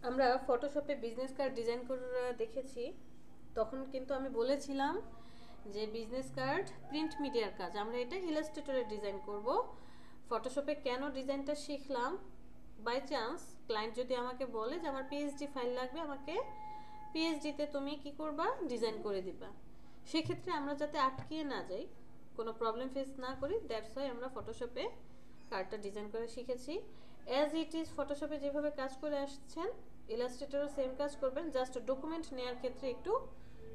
আমরা ফটোশপে business card design করে দেখেছি। তখন কিন্তু আমি বলেছিলাম যে বিজনেস কার্ড প্রিন্ট মিডিয়ার কাজ, আমরা এটা ইলাস্ট্রেটরে ডিজাইন করব। ফটোশপে কেন ডিজাইনটা শিখলাম, বাই চান্স ক্লায়েন্ট যদি আমাকে বলে যে আমার পিএইচডি ফাইল লাগবে, আমাকে পিএইচডিতে তুমি কি করবা, ডিজাইন করে দিবা। সেক্ষেত্রে আমরা যাতে আটকিয়ে না যাই, কোনো প্রবলেম ফেস না করি, দ্যাটস ওয়াই আমরা ফটোশপে কার্ডটা ডিজাইন করে শিখেছি। অ্যাজ ইট ইজ ফটোশপে যেভাবে কাজ করে আসছেন, ইলাস্ট্রেটরও সেম কাজ করবেন, জাস্ট ডকুমেন্ট নেওয়ার ক্ষেত্রে একটু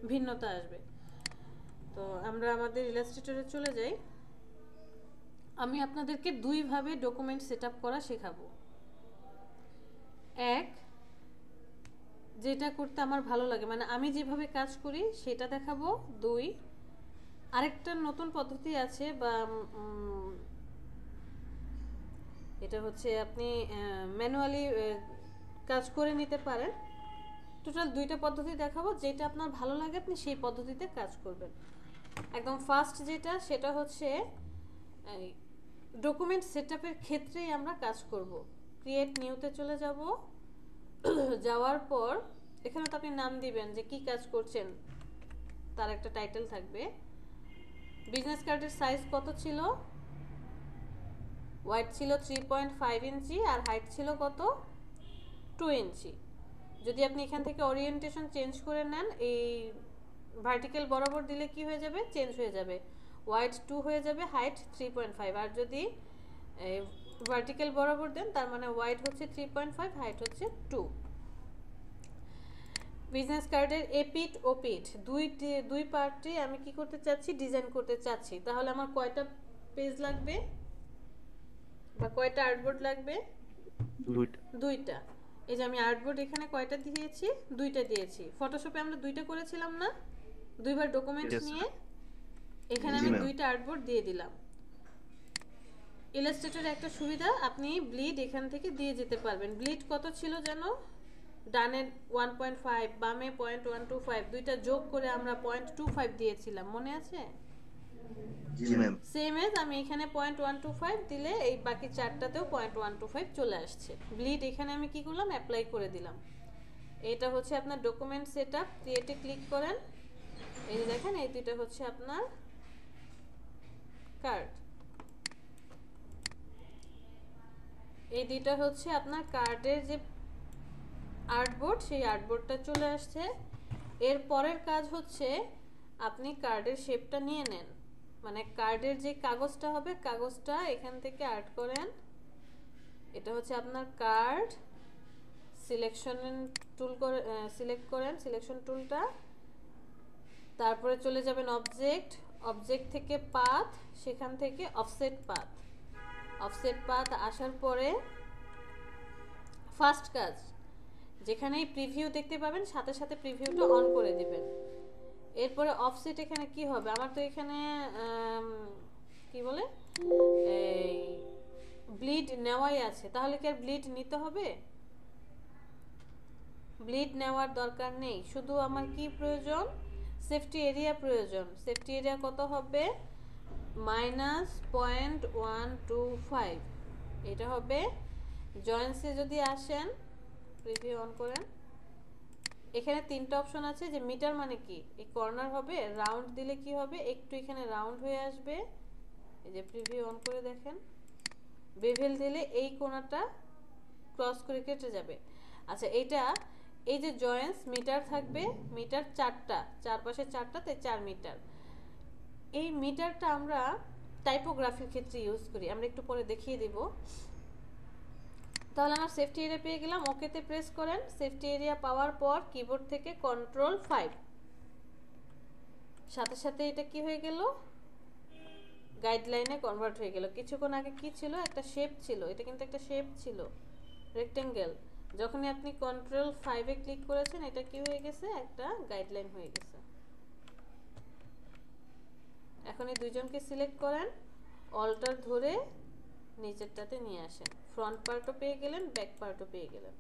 ভিন্নতা আসবে। তো আমরা আমাদের ইলাস্ট্রেটরে চলে যাই। আমি আপনাদেরকে দুইভাবে ডকুমেন্ট সেট আপ করা শেখাবো। এক, যেটা করতে আমার ভালো লাগে, মানে আমি যেভাবে কাজ করি সেটা দেখাবো। দুই, আরেকটা নতুন পদ্ধতি আছে, বা এটা হচ্ছে আপনি ম্যানুয়ালি কাজ করে নিতে পারেন। টোটাল দুইটা পদ্ধতি দেখাবো, যেটা আপনার ভালো লাগে আপনি সেই পদ্ধতিতে কাজ করবেন। একদম ফার্স্ট যেটা, সেটা হচ্ছে ডকুমেন্ট সেটআপের ক্ষেত্রেই আমরা কাজ করব। ক্রিয়েট নিউতে চলে যাব। যাওয়ার পর এখানে তো আপনি নাম দিবেন যে কি কাজ করছেন, তার একটা টাইটেল থাকবে। বিজনেস কার্ডের সাইজ কত ছিল? ওয়াইড ছিল 3.5 ইঞ্চি আর হাইট ছিল কত? 2 ইঞ্চি। যদি আপনি এখান থেকে ওরিয়েন্টেশন চেঞ্জ করে নেন, এই ভার্টিক্যাল বরাবর দিলে কি হয়ে যাবে, চেঞ্জ হয়ে যাবে, ওয়াইড 2 হয়ে যাবে, হাইট 3.5। আর যদি ভার্টিক্যাল বরাবর দেন, তার মানে ওয়াইড হচ্ছে 3.5, হাইট হচ্ছে 2। বিজনেস কার্ডের এপিট ওপিট দুই পার্টে আমি কি করতে চাচ্ছি, ডিজাইন করতে চাচ্ছি। তাহলে আমার কয়টা পেজ লাগবে বা কয়টা আর্টবোর্ড লাগবে? দুইটা। এই যে আমি আর্টবোর্ড এখানে কয়টা দিয়েছি? দুইটা দিয়েছি। ফটোশপে আমরা দুইটা করেছিলাম না, দুইবার ডকুমেন্ট নিয়ে এখানে আমি দুইটা আর্টবোর্ড দিয়ে দিলাম। ইলাস্ট্রেটরের একটা সুবিধা, আপনি ব্লিড এখান থেকে দিয়ে যেতে পারবেন। ব্লিড কত ছিল যেন? ডানে 1.5, বামে 0.125, দুইটা যোগ করে আমরা 0.25 দিয়েছিলাম, মনে আছে? সেম এজ আমি এখানে 0.125 দিলে এই বাকি চারটাতেও 0.125 চলে আসছে। ব্লিড এখানে আমি কি করলাম, অ্যাপ্লাই করে দিলাম। এটা হচ্ছে আপনার ডকুমেন্ট সেটআপ। ক্রিয়েটে ক্লিক করেন। এই যে দেখেন, এই দুইটা হচ্ছে আপনার কার্ড। এই দুইটা হচ্ছে আপনার কার্ডের যে আর্টবোর্ড, সেই আর্টবোর্ডটা চলে আসছে। এর পরের কাজ হচ্ছে আপনি কার্ডের শেপটা নিয়ে নেন, মানে কার্ডের যে কাগজটা হবে, কাগজটা এখান থেকে আর্ট করেন। এটা হচ্ছে আপনার কার্ড। সিলেকশন টুল করে সিলেক্ট করেন, সিলেকশন টুলটা। তারপরে চলে যাবেন অবজেক্ট, অবজেক্ট থেকে পাথ, সেখান থেকে অফসেট পাথ। অফসেট পাথ আসার পরে ফার্স্ট কাজ, যেখানেই প্রিভিউ দেখতে পাবেন সাথে সাথে প্রিভিউটা অন করে দিবেন। এরপরে অফসেট এখানে কি হবে, আমার তো এখানে কি বলে এই ব্লিড নেওয়াই আছে, তাহলে কি আর ব্লিড নিতে হবে? ব্লিড নেওয়ার দরকার নেই, শুধু আমার কি প্রয়োজন, সেফটি এরিয়া প্রয়োজন। সেফটি এরিয়া কত হবে? -0.125। এটা হবে। জয়েন্টসে যদি আসেন, প্রিভিউ অন করেন, এখানে তিনটা অপশন আছে। যে মিটার মানে কি, এই কর্নার হবে, রাউন্ড দিলে কি হবে, একটু এখানে রাউন্ড হয়ে আসবে। এই যে প্রিভিউ অন করে দেখেন, বেভেল দিলে এই কোণাটা ক্রস করে কেটে যাবে। আচ্ছা, এইটা এই যে জয়েন্টস মিটার থাকবে, মিটার চারটা, চারপাশে চারটা, তাই 4 মিটার। এই মিটারটা আমরা টাইপোগ্রাফির ক্ষেত্রে ইউজ করি, আমরা একটু পরে দেখিয়ে দিব। তাহলে আমার সেফটি এরিয়া পেয়ে গেলাম, ওকেতে প্রেস করেন। সেফটি এরিয়া পাওয়ার পর কিবোর্ড থেকে Ctrl+5, সাথে সাথে এটা কি হয়ে গেল, গাইডলাইনে কনভার্ট হয়ে গেল। কিছুক্ষণ আগে কি ছিল, একটা শেপ ছিল, এটা কিন্তু একটা শেপ ছিল, রেক্টেঙ্গেল। যখনই আপনি Ctrl+5 এ ক্লিক করেছেন, এটা কি হয়ে গেছে, একটা গাইডলাইন হয়ে গেছে। এখন এই দুইজনকে সিলেক্ট করেন, অল্টার ধরে নিচেরটাতে নিয়ে আসেন। ফ্রন্ট পার্টও পেয়ে গেলেন, ব্যাক পার্টও পেয়ে গেলেন।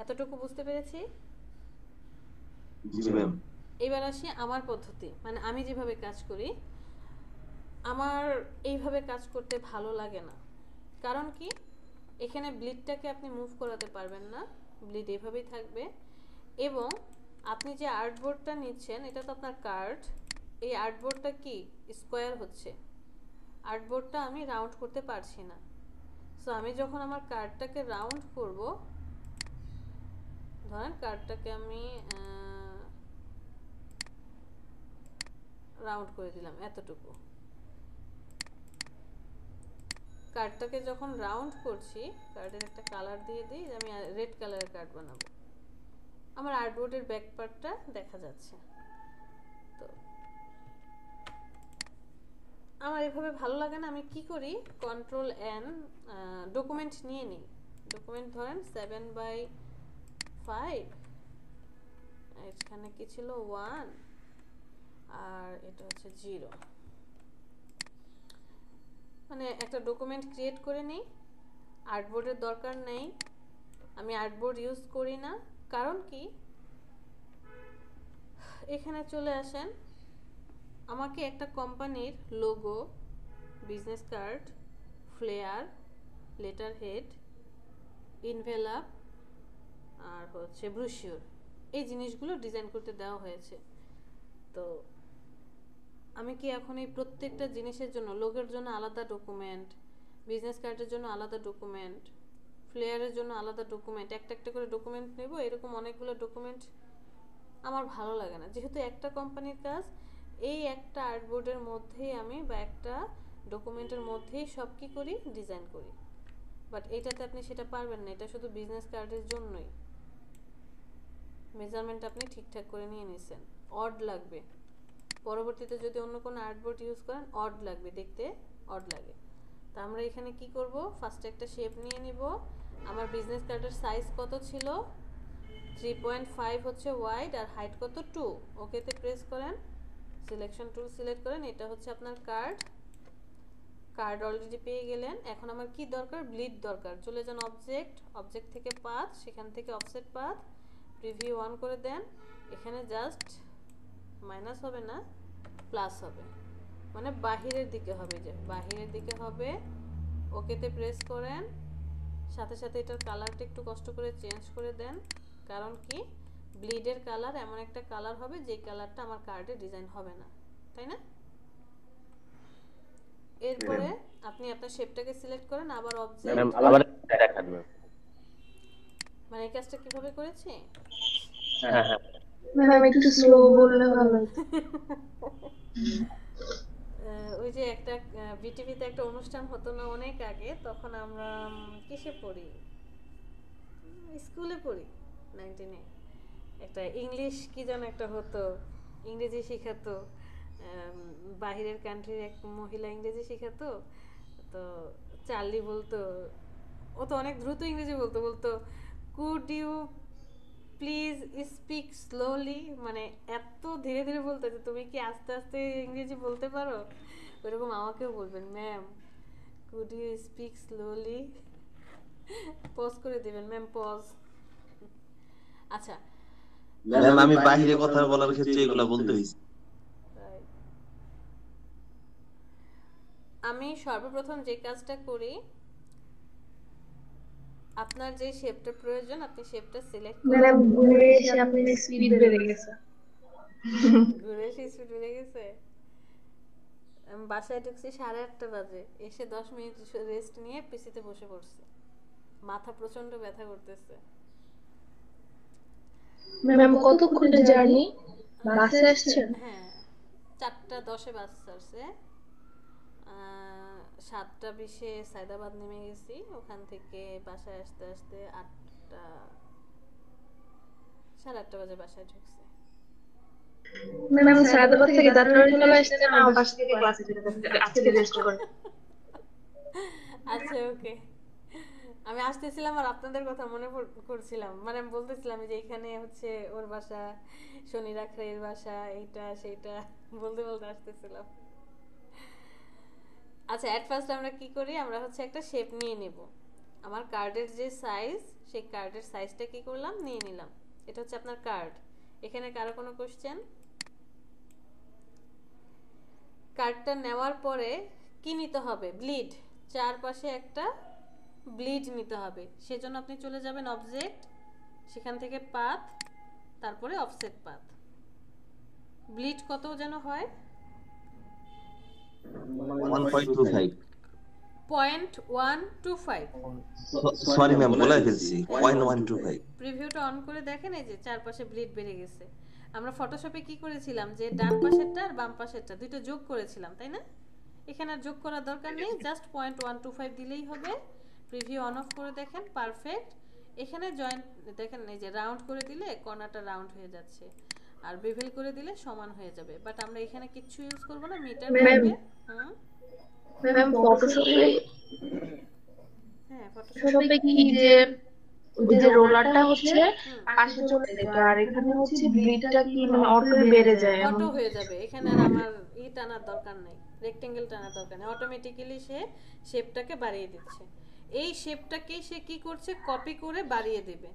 এতটুকু বুঝতে পেরেছি? জি ম্যাম। এবার আসি আমার পদ্ধতি, মানে আমি যেভাবে কাজ করি। আমার এইভাবে কাজ করতে ভালো লাগে না। কারণ কি, এখানে ব্লিডটাকে আপনি মুভ করাতে পারবেন না, ব্লিড এভাবেই থাকবে। এবং আপনি যে আর্টবোর্ডটা নিচ্ছেন এটা তো আপনার কার্ড, এই আর্টবোর্ডটা কি স্কোয়ার হচ্ছে, আর্টবোর্ডটা আমি রাউন্ড করতে পারছি না। সো আমি যখন আমার কার্ডটাকে রাউন্ড করব, ধরেন কার্ডটাকে আমি রাউন্ড করে দিলাম এতটুকু, কার্ডটাকে যখন রাউন্ড করছি, কার্ডের একটা কালার দিয়ে দিই, আমি রেড কালারের কার্ড বানাবো, আমার আর্টবোর্ডের ব্যাক পার্টটা দেখা যাচ্ছে। তো আমার এভাবে ভালো লাগে না, আমি কি করি, কন্ট্রোল এন ডকুমেন্ট নিয়ে নিই। ডকুমেন্ট ধরেন 7/5, এখানে কি ছিল 1 আর এটা হচ্ছে 0, মানে একটা ডকুমেন্ট ক্রিয়েট করে নিই। আর্টবোর্ডের দরকার নেই, আমি আর্টবোর্ড ইউজ করি না। কারণ কি, এখানে চলে আসেন, আমাকে একটা কোম্পানির logo, business card, flyer, letterhead, envelope আর হচ্ছে ব্রুশিওর, এই জিনিসগুলো ডিজাইন করতে দেওয়া হয়েছে। তো আমি কি এখন এই প্রত্যেকটা জিনিসের জন্য, লোগোর জন্য আলাদা ডকুমেন্ট, বিজনেস কার্ডের জন্য আলাদা ডকুমেন্ট, ফ্লেয়ারের জন্য আলাদা ডকুমেন্ট, একটা একটা করে ডকুমেন্ট নেব, এরকম অনেকগুলো ডকুমেন্ট আমার ভালো লাগে না। যেহেতু একটা কোম্পানির কাজ, এই একটা আর্টবোর্ডের মধ্যেই আমি বা একটা ডকুমেন্টের মধ্যেই সব কি করি, ডিজাইন করি। বাট এইটাতে আপনি সেটা পারবেন না, এটা শুধু বিজনেস কার্ডের জন্যই। মেজারমেন্ট আপনি ঠিকঠাক করে নিয়ে নিছেন, অড লাগবে, পরবর্তীতে যদি অন্য কোনো আর্টবোর্ড ইউজ করেন অড লাগবে, দেখতে অড লাগে। তা আমরা এখানে কি করব, ফার্স্টে একটা শেপ নিয়ে নিব। আমার বিজনেস কার্ডের সাইজ কত ছিল, 3.5 হচ্ছে ওয়াইড, আর হাইট কত 2। ওকেতে প্রেস করেন, সিলেকশন টুল সিলেক্ট করেন, এটা হচ্ছে আপনার কার্ড। কার্ড অলরেডি পেয়ে গেলেন। এখন আমার কি দরকার, ব্লিড দরকার। চলে যান অবজেক্ট, অবজেক্ট থেকে পাথ, সেখান থেকে অফসেট পাথ, প্রিভিউ অন করে দেন। এখানে জাস্ট মাইনাস হবে না, প্লাস হবে, মানে বাহিরের দিকে হবে, যে বাহিরের দিকে হবে। ওকেতে প্রেস করেন, সাথে সাথে এটার কালারটা একটু কষ্ট করে চেঞ্জ করে দেন। কারণ কি, ব্লিডের কালার এমন একটা কালার হবে যে কালারটা আমার কার্ডে ডিজাইন হবে না, তাই না? এরপরে আপনি আপনার শেপটাকে সিলেক্ট করেন, আবার অবজেক্ট, আবার দেখান। মানে এই কাজটা কিভাবে করেছি, হ্যাঁ হ্যাঁ ম্যাম একটু স্লো বললে ভালো হতো। ওই যে একটা বিটিভিতে একটা অনুষ্ঠান হতো না অনেক আগে, তখন আমরা কিসে পড়ি, স্কুলে পড়ি 19-এ, একটা ইংলিশ কি যেন একটা হতো, ইংরেজি শেখাতো, বাহিরের কান্ট্রির এক মহিলা ইংরেজি শেখাতো। তো চার্লি বলতো, ও তো অনেক দ্রুত ইংরেজি বলতো, বলতো could you please speak slowly, মানে এত ধীরে ধীরে বলতো যে তুমি কি আস্তে আস্তে ইংরেজি বলতে পারো। ওইরকম আমাকেও বলবেন, ma'am could you speak slowly, pause করে দিবেন, ম্যাম পজ। আচ্ছা, ম্যাম আমি বাইরে কথা বলার ক্ষেত্রে এগুলা বলতে হইছে। আমি সর্বপ্রথম যে কাজটা করি, আপনার যে শেপটা প্রয়োজন আপনি শেপটা সিলেক্ট করেন। ম্যাম ঘুরে এসে আপনার স্পিড বেড়ে গেছে। ঘুরে এসে স্পিড বেড়ে গেছে। আমি বাসায় ঢুকছি 8:30 বাজে, এসে 10 মিনিট রেস্ট নিয়ে পিসিতে বসে পড়ছি, মাথা প্রচন্ড ব্যথা করতেছে। ম্যাম কতক্ষণের জার্নি, বাসে আসছেন? হ্যাঁ, 4:10-এ বাস ছাড়ছে, 7:20-এ সায়দাবাদ নেমে গেছি, ওখান থেকে বাসায় আসতে আসতে 8:30 বাজে বাসায় ঢুকছি। ম্যাম সায়দাবাদ থেকে যাত্রাবাড়ি চলে আসছেন, আমার বাসা থেকে ক্লাসে যেতে আজকে রেস্ট করে। আচ্ছা ওকে, আমি আসতেছিলাম আর আপনাদের কথা মনে করছিলাম, মানে আমি বলতেছিলাম যে এখানে হচ্ছে ওর বাসা, শনি রাখরের বাসা, এইটা সেইটা বলতে বলতে আসতেছিলাম। আচ্ছা, এট ফার্স্ট আমরা কি করি, আমরা হচ্ছে একটা শেপ নিয়ে নেব। আমার কার্ডের যে সাইজ, সেই কার্ডের সাইজটা কি করলাম, নিয়ে নিলাম। এটা হচ্ছে আপনার কার্ড। এখানে কারো কোনো কোশ্চেন? কার্ডটা নেওয়ার পরে কি নিতে হবে, ব্লিড, চারপাশে একটা ব্লিড নিতে হবে। সেজন্য আপনি চলে যাবেন অবজেক্ট, সেখান থেকে পাথ, তারপরে অফসেট পাথ। ব্লিড কত যেন হয় 1.25 0.125। সরি ম্যাম বলে ফেলছি 0.125 প্রিভিউটা অন করে দেখেন, এই যে চারপাশে ব্লিড বেড়ে গেছে। আমরা ফটোশপে কি করেছিলাম যে ডান পাশেরটা আর বাম পাশেরটা দুটো যোগ করেছিলাম, তাই না? এখানে আর যোগ করার দরকার নেই, জাস্ট 0.125 দিলেই হবে। প্রিভিউ অন অফ করে দেখেন, পারফেক্ট। এখানে জয়েন্ট দেখেন, এই যে রাউন্ড করে দিলে কর্নারটা রাউন্ড হয়ে যাচ্ছে, আর বেভেল করে দিলে সমান হয়ে যাবে। বাট আমরা এখানে কিচ্ছু ইউজ করব না, মিটার করবে। ম্যাম ফটোশপে হ্যাঁ, ফটোশপ ফটোশপে কি যে ওই যে রোলারটা হচ্ছে পাশে চলে যেত, আর এখানে হচ্ছে ব্লিডটা কি মানে অটো বেড়ে যায় অটো হয়ে যাবে। এখানে আর আমার টানার দরকার নাই, রেক্টেঙ্গেল টানার দরকার নেই, অটোমেটিক্যালি সে শেপটাকে বাড়িয়ে দিচ্ছে। এই শেপটাকেই সে কি করছে, কপি করে বাড়িয়ে দেবে।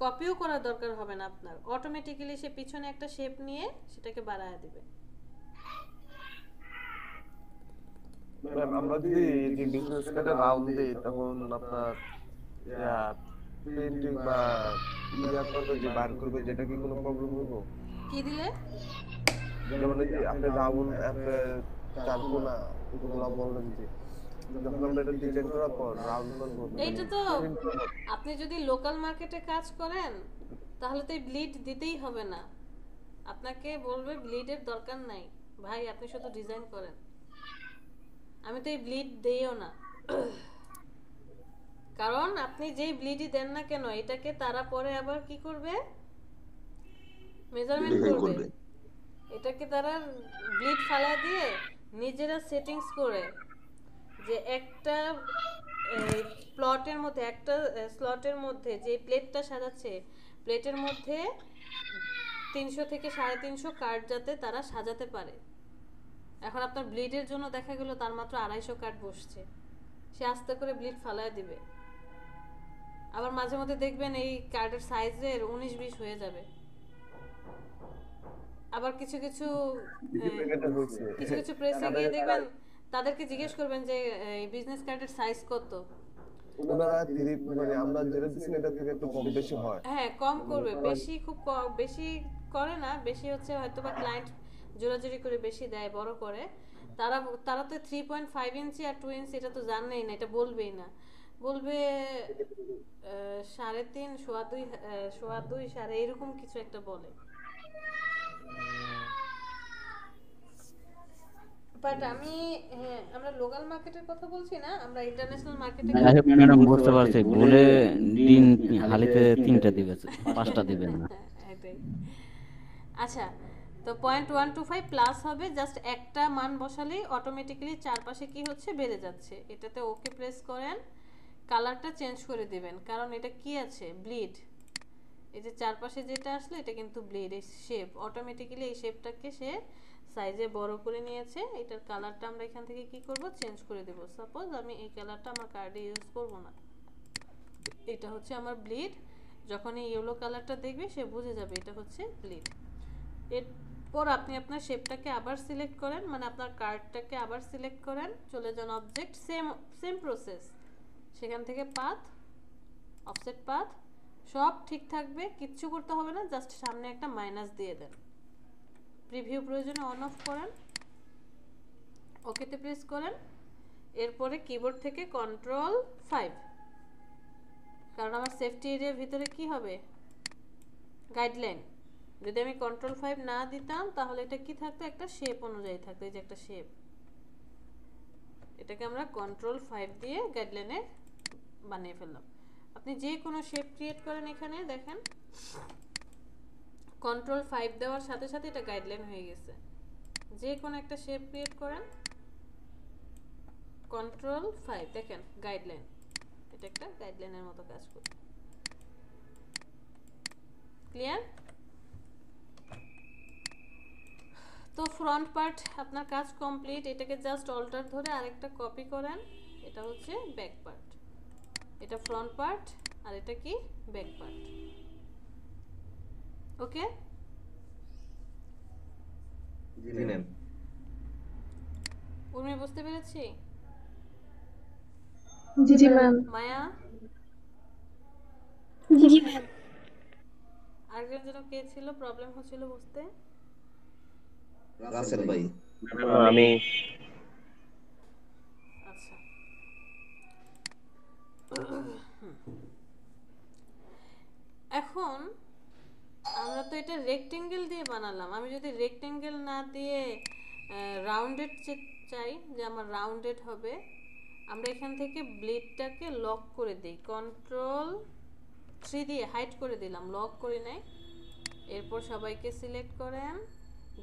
কপিও করার দরকার হবে না আপনার, অটোমেটিক্যালি সে পিছনে একটা শেপ নিয়ে সেটাকে বাড়ায় দেবে। ম্যাম আমরা যদি এই যে বিজনেস কার্ডে রাউন্ড দিই তখন আপনার প্রিন্টিং বা করবে যে বার করবে, যেটা কি কোনো প্রবলেম হবে? কি দিলে? যেমন এই যে আপনি রাউন্ড আপনি চারকোনা এগুলো বললেন যে যখন আমরা এটা ডিজাইন করার পর রাউন্ড করব, এইটা তো আপনি যদি লোকাল মার্কেটে কাজ করেন তাহলে তো এই ব্লিড দিতেই হবে না। আপনাকে বলবে ব্লিডের দরকার নাই ভাই, আপনি শুধু ডিজাইন করেন। আমি তো এই ব্লিড দেইও না, কারণ আপনি যেই ব্লিডই দেন না কেন এটাকে তারা পরে আবার কি করবে, মেজারমেন্ট করবে। এটাকে তারা ব্লিড ফালা দিয়ে নিজেরা সেটিংস করে যে একটা প্লটের মধ্যে, একটা স্লটের মধ্যে যে প্লেটটা সাজাচ্ছে, প্লেটের মধ্যে 300 থেকে 350 কার্ড যাতে তারা সাজাতে পারে। এখন আপনার ব্লিডের জন্য দেখা গেল তার মাত্র 250 কার্ড বসছে, সে আস্তে করে ব্লিড ফালায় দিবে। আবার মাঝে মধ্যে দেখবেন এই কার্ডের সাইজের 19-20 হয়ে যাবে। আবার কিছু কিছু প্রেসে গিয়ে দেখবেন তাদেরকে জিজ্ঞেস করবেন যে এই বিজনেস কার্ডের সাইজ কত, ওনারা মানে আমরা যেটা দিচ্ছি এটা থেকে একটু কম বেশি হয়। হ্যাঁ কম করবে, বেশি খুব বেশি করে না, বেশি হচ্ছে হয়তো বা ক্লায়েন্ট জোরাজুরি করে বেশি দেয়, বড় করে। তারা তারা তো 3.5 ইঞ্চি আর 2 ইঞ্চি এটা তো জানেই না, এটা বলবেই না। বলবে 3.5, 2.5 সাড়ে এরকম কিছু একটা বলে। বাট আমি আমরা লোকাল মার্কেটের কথা বলছি না, আমরা ইন্টারন্যাশনাল মার্কেটে। ম্যাডাম বুঝতে পারছি, বলে দিন হালিতে 3টা দিবে 5টা দিবেন না। আচ্ছা, তো 0.125 প্লাস হবে, জাস্ট একটা মান বসালেই অটোমেটিক্যালি চারপাশে কি হচ্ছে, বেড়ে যাচ্ছে। এটাতে ওকে প্রেস করেন, কালারটা চেঞ্জ করে দিবেন, কারণ এটা কি আছে, ব্লিড। এই যে চারপাশে যেটা আসলে এটা কিন্তু ব্লিড, এই শেপ অটোমেটিক্যালি এই শেপটাকে সে সাইজে বড় করে নিয়েছে। এটার কালারটা আমরা এখান থেকে কি করব, চেঞ্জ করে দেব। সাপোজ আমি এই কালারটা আমার কার্ডে ইউজ করব না, এটা হচ্ছে আমার ব্লিড। যখন এই ইয়েলো কালারটা দেখবে সে বুঝে যাবে এটা হচ্ছে ব্লিড। এরপর আপনি আপনার শেপটাকে আবার সিলেক্ট করেন, মানে আপনার কার্ডটাকে আবার সিলেক্ট করেন, চলে যান অবজেক্ট, সেম প্রসেস, সেখান থেকে পাথ, অফসেট পাথ, সব ঠিক থাকবে, কিচ্ছু করতে হবে না, জাস্ট সামনে একটা মাইনাস দিয়ে দেন। প্রিভিউ প্রয়োজনে অন অফ করেন, ওকেতে প্রেস করেন। এরপরে কিবোর্ড থেকে Ctrl+5, কারণ আমার সেফটি এরিয়ার ভিতরে কি হবে, গাইডলাইন। যদি আমি Ctrl+5 না দিতাম তাহলে এটা কি থাকতো, একটা শেপ অনুযায়ী থাকতো, এই যে একটা শেপ। এটাকে আমরা Ctrl+5 দিয়ে গাইডলাইনে বানিয়ে ফেললাম। আপনি যে কোনো শেপ ক্রিয়েট করেন, এখানে দেখেন Ctrl+5 দেওয়ার সাথে সাথে এটা গাইডলাইন হয়ে গেছে। যে কোনো একটা শেপ ক্রিয়েট করেন, Ctrl+5, দেখেন গাইডলাইন, এটা একটা গাইডলাইনের মতো কাজ করে। ক্লিয়ার? তো ফ্রন্ট পার্ট আপনার কাজ কমপ্লিট। এটাকে জাস্ট অল্টার ধরে আরেকটা কপি করেন, এটা হচ্ছে ব্যাক পার্ট। এটা ফ্রন্ট পার্ট আর এটা কি ব্যাক পার্ট। ওকে, জি ম্যাম। উর্মি বুঝতে পেরেছি? জি ম্যাম। মায়া, জি ম্যাম। আরেকজন যেন কে ছিল, প্রবলেম হচ্ছিল বুঝতে? রাসেল ভাই। আমি আচ্ছা, এখন আমরা তো এটা রেক্টেঙ্গেল দিয়ে বানালাম। আমি যদি রেক্টেঙ্গেল না দিয়ে রাউন্ডেড চাই, যে আমার রাউন্ডেড হবে, আমরা এখান থেকে ব্লেডটাকে লক করে দিই। Ctrl+3 দিয়ে হাইড করে দিলাম, লক করে নেই। এরপর সবাইকে সিলেক্ট করেন,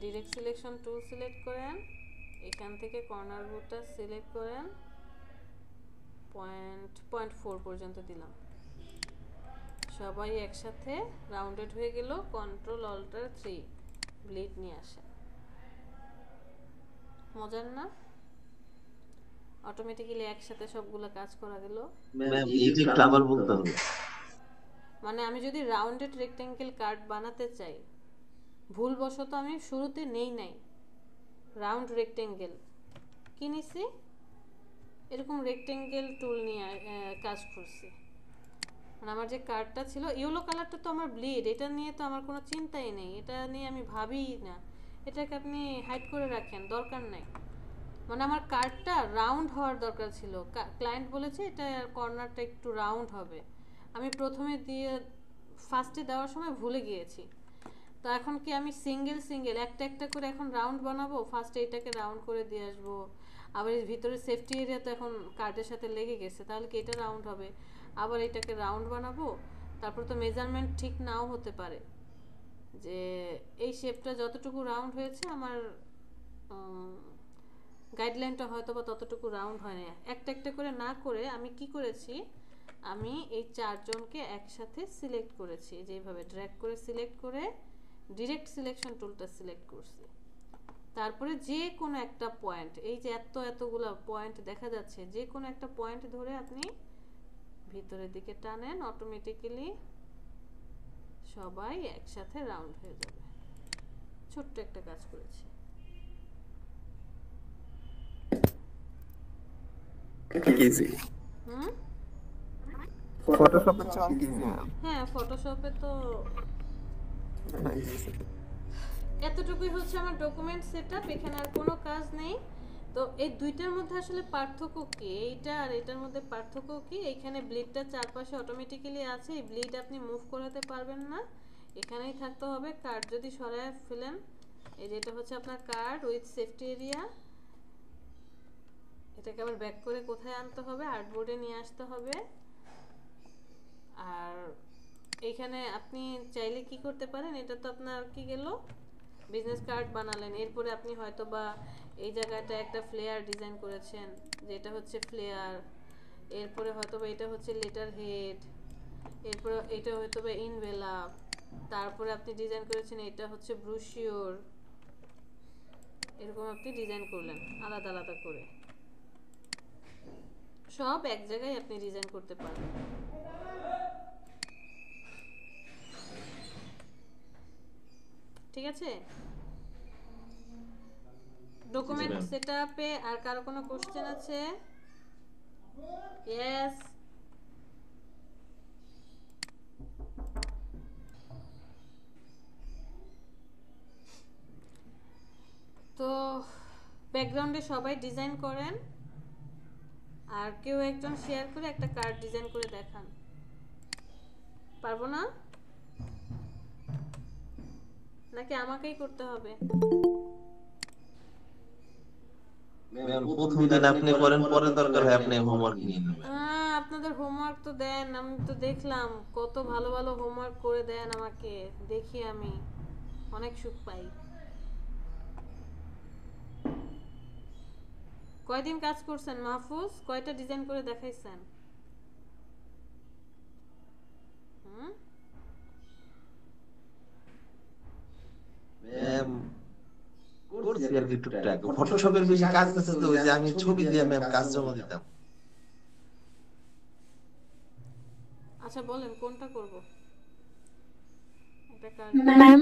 ডিরেক্ট সিলেকশন টুল সিলেক্ট করেন, এখান থেকে কর্নার বোটা সিলেক্ট করেন, 0.4 পর্যন্ত দিলাম। সবাই একসাথে রাউন্ডেড হয়ে গেল। Ctrl+Alt+3 ব্লেড নিয়ে আসেন। মজার না? অটোমেটিক্যালি একসাথে সবগুলো কাজ করা গেল। ম্যাম এইটা একটু আবার বলতে হবে। মানে আমি যদি রাউন্ডেড রেক্টেঙ্গেল কার্ড বানাতে চাই, ভুলবশত আমি শুরুতে নেই নাই রাউন্ড রেক্টেঙ্গেল, কি নিছি, এরকম রেক্টেঙ্গেল টুল নিয়ে কাজ করছি। মানে আমার যে কার্ডটা ছিল ইয়েলো কালারটা তো আমার ব্লিড, এটা নিয়ে তো আমার কোনো চিন্তাই নেই, এটা নিয়ে আমি ভাবিই না। এটাকে আপনি হাইড করে রাখেন, দরকার নাই। মানে আমার কার্ডটা রাউন্ড হওয়ার দরকার ছিল। ক্লায়েন্ট বলেছে এটা কর্নারটা একটু রাউন্ড হবে, আমি প্রথমে দিয়ে ফার্স্টে দেওয়ার সময় ভুলে গিয়েছি। তো এখন কি আমি সিঙ্গেল একটা একটা করে এখন রাউন্ড বানাবো? ফার্স্টে এটাকে রাউন্ড করে দিয়ে আসবো, আবার এর ভিতরে সেফটি এরিয়া তো এখন কার্ডের সাথে লেগে গেছে, তাহলে কি এটা রাউন্ড হবে? আবার এটাকে রাউন্ড বানাবো, তারপর তো মেজারমেন্ট ঠিক নাও হতে পারে, যে এই শেপটা যতটুকু রাউন্ড হয়েছে আমার গাইডলাইনটা হয়তো বা ততটুকু রাউন্ড হয় না। একটা একটা করে না করে আমি কি করেছি, আমি এই চারজনকে একসাথে সিলেক্ট করেছি, যেভাবে ড্র্যাগ করে সিলেক্ট করে ডিরেক্ট সিলেকশন টুলটা সিলেক্ট করছি। তারপরে যে কোনো একটা পয়েন্ট, এই যে এতগুলো পয়েন্ট দেখা যাচ্ছে, যে কোনো একটা পয়েন্ট ধরে আপনি ভিতরের দিকে টানেন, অটোমেটিক্যালি সবাই একসাথে রাউন্ড হয়ে যাবে। ছোট্ট একটা কাজ করেছি। ফটোশপে চাল কি হ্যাঁ, ফটোশপে তো এতটুকুই হচ্ছে আমার ডকুমেন্ট সেটআপ, এখানে আর কোনো কাজ নেই। তো এই দুইটার মধ্যে আসলে পার্থক্য কি, এইটা আর এটার মধ্যে পার্থক্য কি? এখানে ব্লিডটা চারপাশে অটোমেটিক্যালি আছে, এই ব্লিড আপনি মুভ করাতে পারবেন না, এখানেই থাকতে হবে। কার্ড যদি সরায় ফেলেন, এই যেটা হচ্ছে আপনার কার্ড উইথ সেফটি এরিয়া, এটাকে আবার ব্যাক করে কোথায় আনতে হবে? আর্টবোর্ডে নিয়ে আসতে হবে। আর এইখানে আপনি চাইলে কি করতে পারেন, এটা তো আপনার কি গেল, বিজনেস কার্ড বানালেন, এরপরে আপনি হয়তো বা এই জায়গাটা একটা ফ্লেয়ার ডিজাইন করেছেন, যেটা হচ্ছে ফ্লেয়ার, এরপরে হয়তো বা এটা হচ্ছে লেটার হেড, এরপরে এটা হয়তো বা ইনভেলাপ, তারপরে আপনি ডিজাইন করেছেন এটা হচ্ছে ব্রুশিওর, এরকম আপনি ডিজাইন করলেন আলাদা আলাদা করে, সব এক জায়গায় আপনি ডিজাইন করতে পারবেন। ঠিক আছে? ডকুমেন্ট সেটআপে আর কারো কোনো কোশ্চেন আছে? ইয়েস। তো ব্যাকগ্রাউন্ডে সবাই ডিজাইন করেন, আর কেউ একজন শেয়ার করে একটা কার্ড ডিজাইন করে দেখান। পারবো না নাকি আমাকেই করতে হবে? ম্যাম প্রথম দিন আপনি করেন, পরে দরকার হয় আপনি হোমওয়ার্ক নিয়ে নেবেন। আপনাদের হোমওয়ার্ক তো দেন, আমি তো দেখলাম কত ভালো ভালো হোমওয়ার্ক করে দেন আমাকে, দেখি আমি অনেক সুখ পাই। কয়দিন কাজ করছেন মাহফুজ? কয়টা ডিজাইন করে দেখাইছেন? ম্যাম করছি আর কি টুকটাক, ফটোশপের বেশি কাজ আছে তো, ওই যে আমি ছবি দিয়ে ম্যাম কাজ জমা দিতাম। আচ্ছা বলেন কোনটা করব? এটা কার্ড ম্যাম,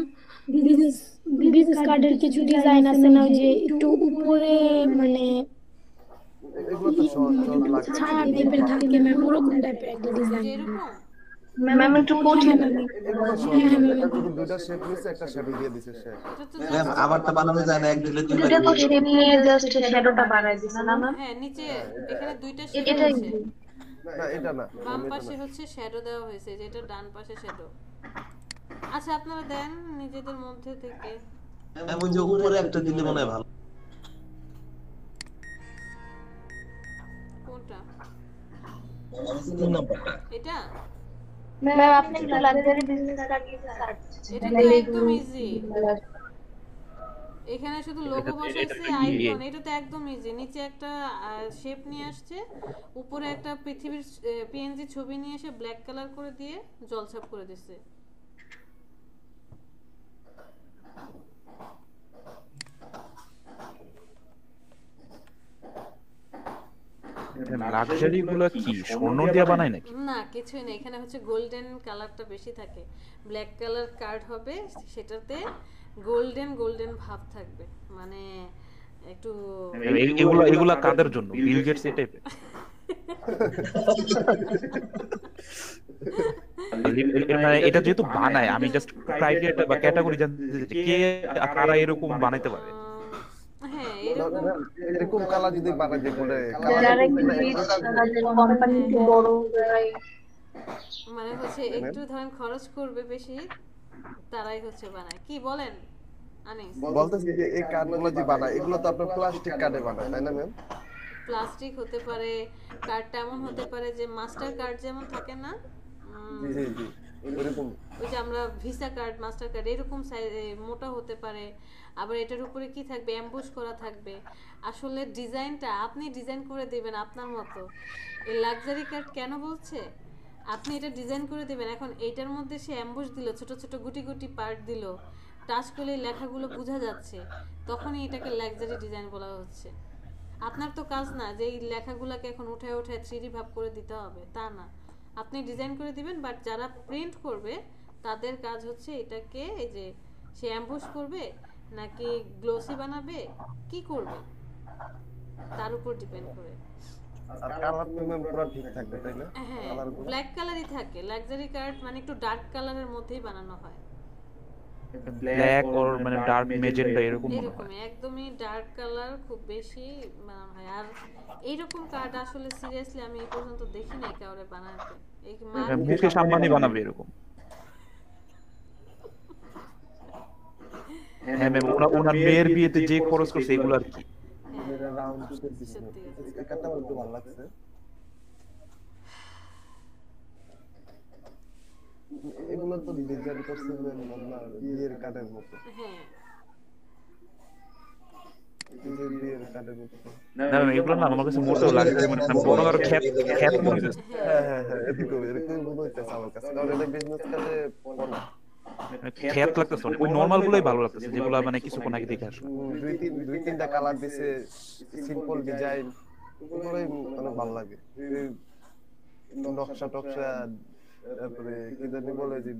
বিজনেস কার্ডের কিছু ডিজাইন আছে না, ওই যে একটু উপরে, মানে এগুলো তো সহজ সহজ লাগছে। ছায়া টাইপের থাকে ম্যাম, ওরকম টাইপের একটা ডিজাইন। যেরকম ম্যাম একটু কঠিন। এগুলো সহজ না, এটা শুধু দুইটা শেপ নিছে, একটা শ্যাডো দিয়ে দিছে সে। এটা তো ম্যাম আমারটা বানানো যায় না, এক দিলে দুইটা এটা তো শেপ নিয়ে জাস্ট শ্যাডোটা বাড়ায় দিছে না ম্যাম? হ্যাঁ, নিচে এখানে দুইটা শেড এটাই আছে। না এটা না, বাম পাশে হচ্ছে শ্যাডো দেওয়া হয়েছে, যেটা ডান পাশে শ্যাডো। আচ্ছা আপনারা দেন নিজেদের মধ্যে থেকে। ম্যাম ওই যে উপরে একটা দিলে মনে হয় ভালো। কোনটা? 3 নম্বরটা। এটা ম্যাম আপনি একটু লাক্সারি বিজনেস কাটিয়ে সার্চ। এটা তো একদম ইজি। এখানে শুধু লোগো বসাইছে, আইকন, এটা তো একদম ইজি। নিচে একটা শেপ নিয়ে আসছে, উপরে একটা পৃথিবীর পিএনজি ছবি নিয়ে এসে ব্ল্যাক কালার করে দিয়ে জলছাপ করে দিছে। লাক্সারি গুলো কি স্বর্ণ দিয়ে বানায় নাকি? না কিছুই না, এখানে হচ্ছে গোল্ডেন কালারটা বেশি থাকে। ব্ল্যাক কালার কার্ড হবে, সেটাতে গোল্ডেন গোল্ডেন ভাব থাকবে, মানে একটু এগুলা কাদের জন্য? বিল গেটস এই টাইপের? মানে এটা যেহেতু বানায়, আমি জাস্ট ক্রাইটেরিয়াটা বা ক্যাটাগরি জানতে চাইছি, কে কারা এরকম বানাইতে পারে? হ্যাঁ এরকম এরকম কালার যদি বানায় যে বলে যারা একটু রিচ, তাদের কোম্পানি একটু বড়, মানে হচ্ছে একটু ধরেন খরচ করবে বেশি, তারাই হচ্ছে বানায়। কি বলেন আনিস? বলতেছি যে এই কার্ডগুলো যে বানায় এগুলো তো আপনার প্লাস্টিক কার্ডে বানায়, তাই না ম্যাম? প্লাস্টিক হতে পারে, কার্ডটা এমন হতে পারে যে মাস্টার কার্ড যেমন থাকে না, জি জি এরকম। ওই যে আমরা ভিসা কার্ড, মাস্টার কার্ড এরকম মোটা হতে পারে। আবার এটার উপরে কি থাকবে, অ্যাম্বুশ করা থাকবে। আসলে ডিজাইনটা আপনি ডিজাইন করে দিবেন আপনার মতো। এই লাক্সারি কার্ড কেন বলছে, আপনি এটা ডিজাইন করে দিবেন। এখন এইটার মধ্যে সে অ্যাম্বুশ দিল, ছোট ছোট গুটি গুটি পার্ট দিল, টাচ করলে লেখাগুলো বোঝা যাচ্ছে, তখনই এটাকে লাক্সারি ডিজাইন বলা হচ্ছে। আপনার তো কাজ না যে এই লেখাগুলোকে এখন উঠায় উঠায় 3D ভাব করে দিতে হবে, তা না। আপনি ডিজাইন করে দিবেন, বাট যারা প্রিন্ট করবে তাদের কাজ হচ্ছে এটাকে, এই যে সে অ্যাম্বুশ করবে নাকি গ্লোসি বানাবে, কি করবে তার উপর ডিপেন্ড করে। আর কালার তো ম্যাম পুরো ঠিক থাকবে, তাই না? হ্যাঁ, কালারগুলো ব্ল্যাক কালারই থাকে। লাক্সারি কার্ড মানে একটু ডার্ক কালারের মধ্যেই বানানো হয়। ব্ল্যাক অর মানে ডার্ক মেজেন্টা এরকম মনে হয়। এরকমই একদমই ডার্ক কালার খুব বেশি বানানো হয়। আর এইরকম কার্ড আসলে সিরিয়াসলি আমি এই পর্যন্ত দেখি নাই কাউরে বানাতে। এই মুকেশ আম্বানি বানাবে এরকম। হ্যাঁ ম্যাম, ওনার মেয়ের বিয়েতে যে খরচ করছে এগুলো আর কি। এটা রাউন্ড শেপ দিছে। এই কাটটা আমার একটু ভালো লাগছে। এগুলো তো ডিজাইন করছে আপনার বিয়ের কার্ডের মতো। হ্যাঁ এই যে বিয়ের কার্ডের মতো। না ম্যাম, এগুলো না আমার কাছে মোটেও লাগে না, মানে বড় কারো খ্যাত খ্যাত মনে হচ্ছে। হ্যাঁ হ্যাঁ হ্যাঁ এরকম মনে হইতেছে আমার কাছে, কারণ এটা বিজনেস কার্ডে পড়া। খ্যাত লাগতেছে অনেক। ওই নরমাল গুলোই ভালো লাগতেছে, যেগুলো মানে কিছুক্ষণ আগে দেখে আসলো। দুই তিনটা কালার দিছে, সিম্পল ডিজাইন, ওগুলোই মানে ভালো লাগে। এই নকশা টকশা, তারপরে কি জানি বলে যে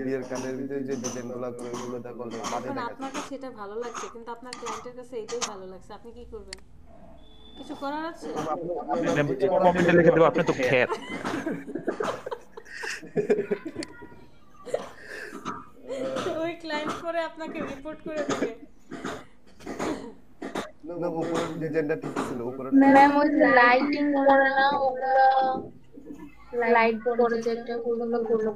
বিয়ের কার্ডের ভিতরে যে ডিজাইন গুলো করে ওগুলো দেখলে বাজে এখন দেখা আপনার কাছে এটা ভালো লাগছে, কিন্তু আপনার ক্লায়েন্টের কাছে এটাই ভালো লাগছে, আপনি কি করবেন? কিছু করার আছে? কমেন্টে লিখে দেবো আপনি তো খ্যাত। ওই ক্লায়েন্ট করে আপনাকে রিপোর্ট করে দেবে। না উপরের ডিজাইনটা ঠিক ছিল, উপরে ম্যাম ওই যে লাইটিং করে না, ওগুলা লাইট করে যেটা ওগুলো করলো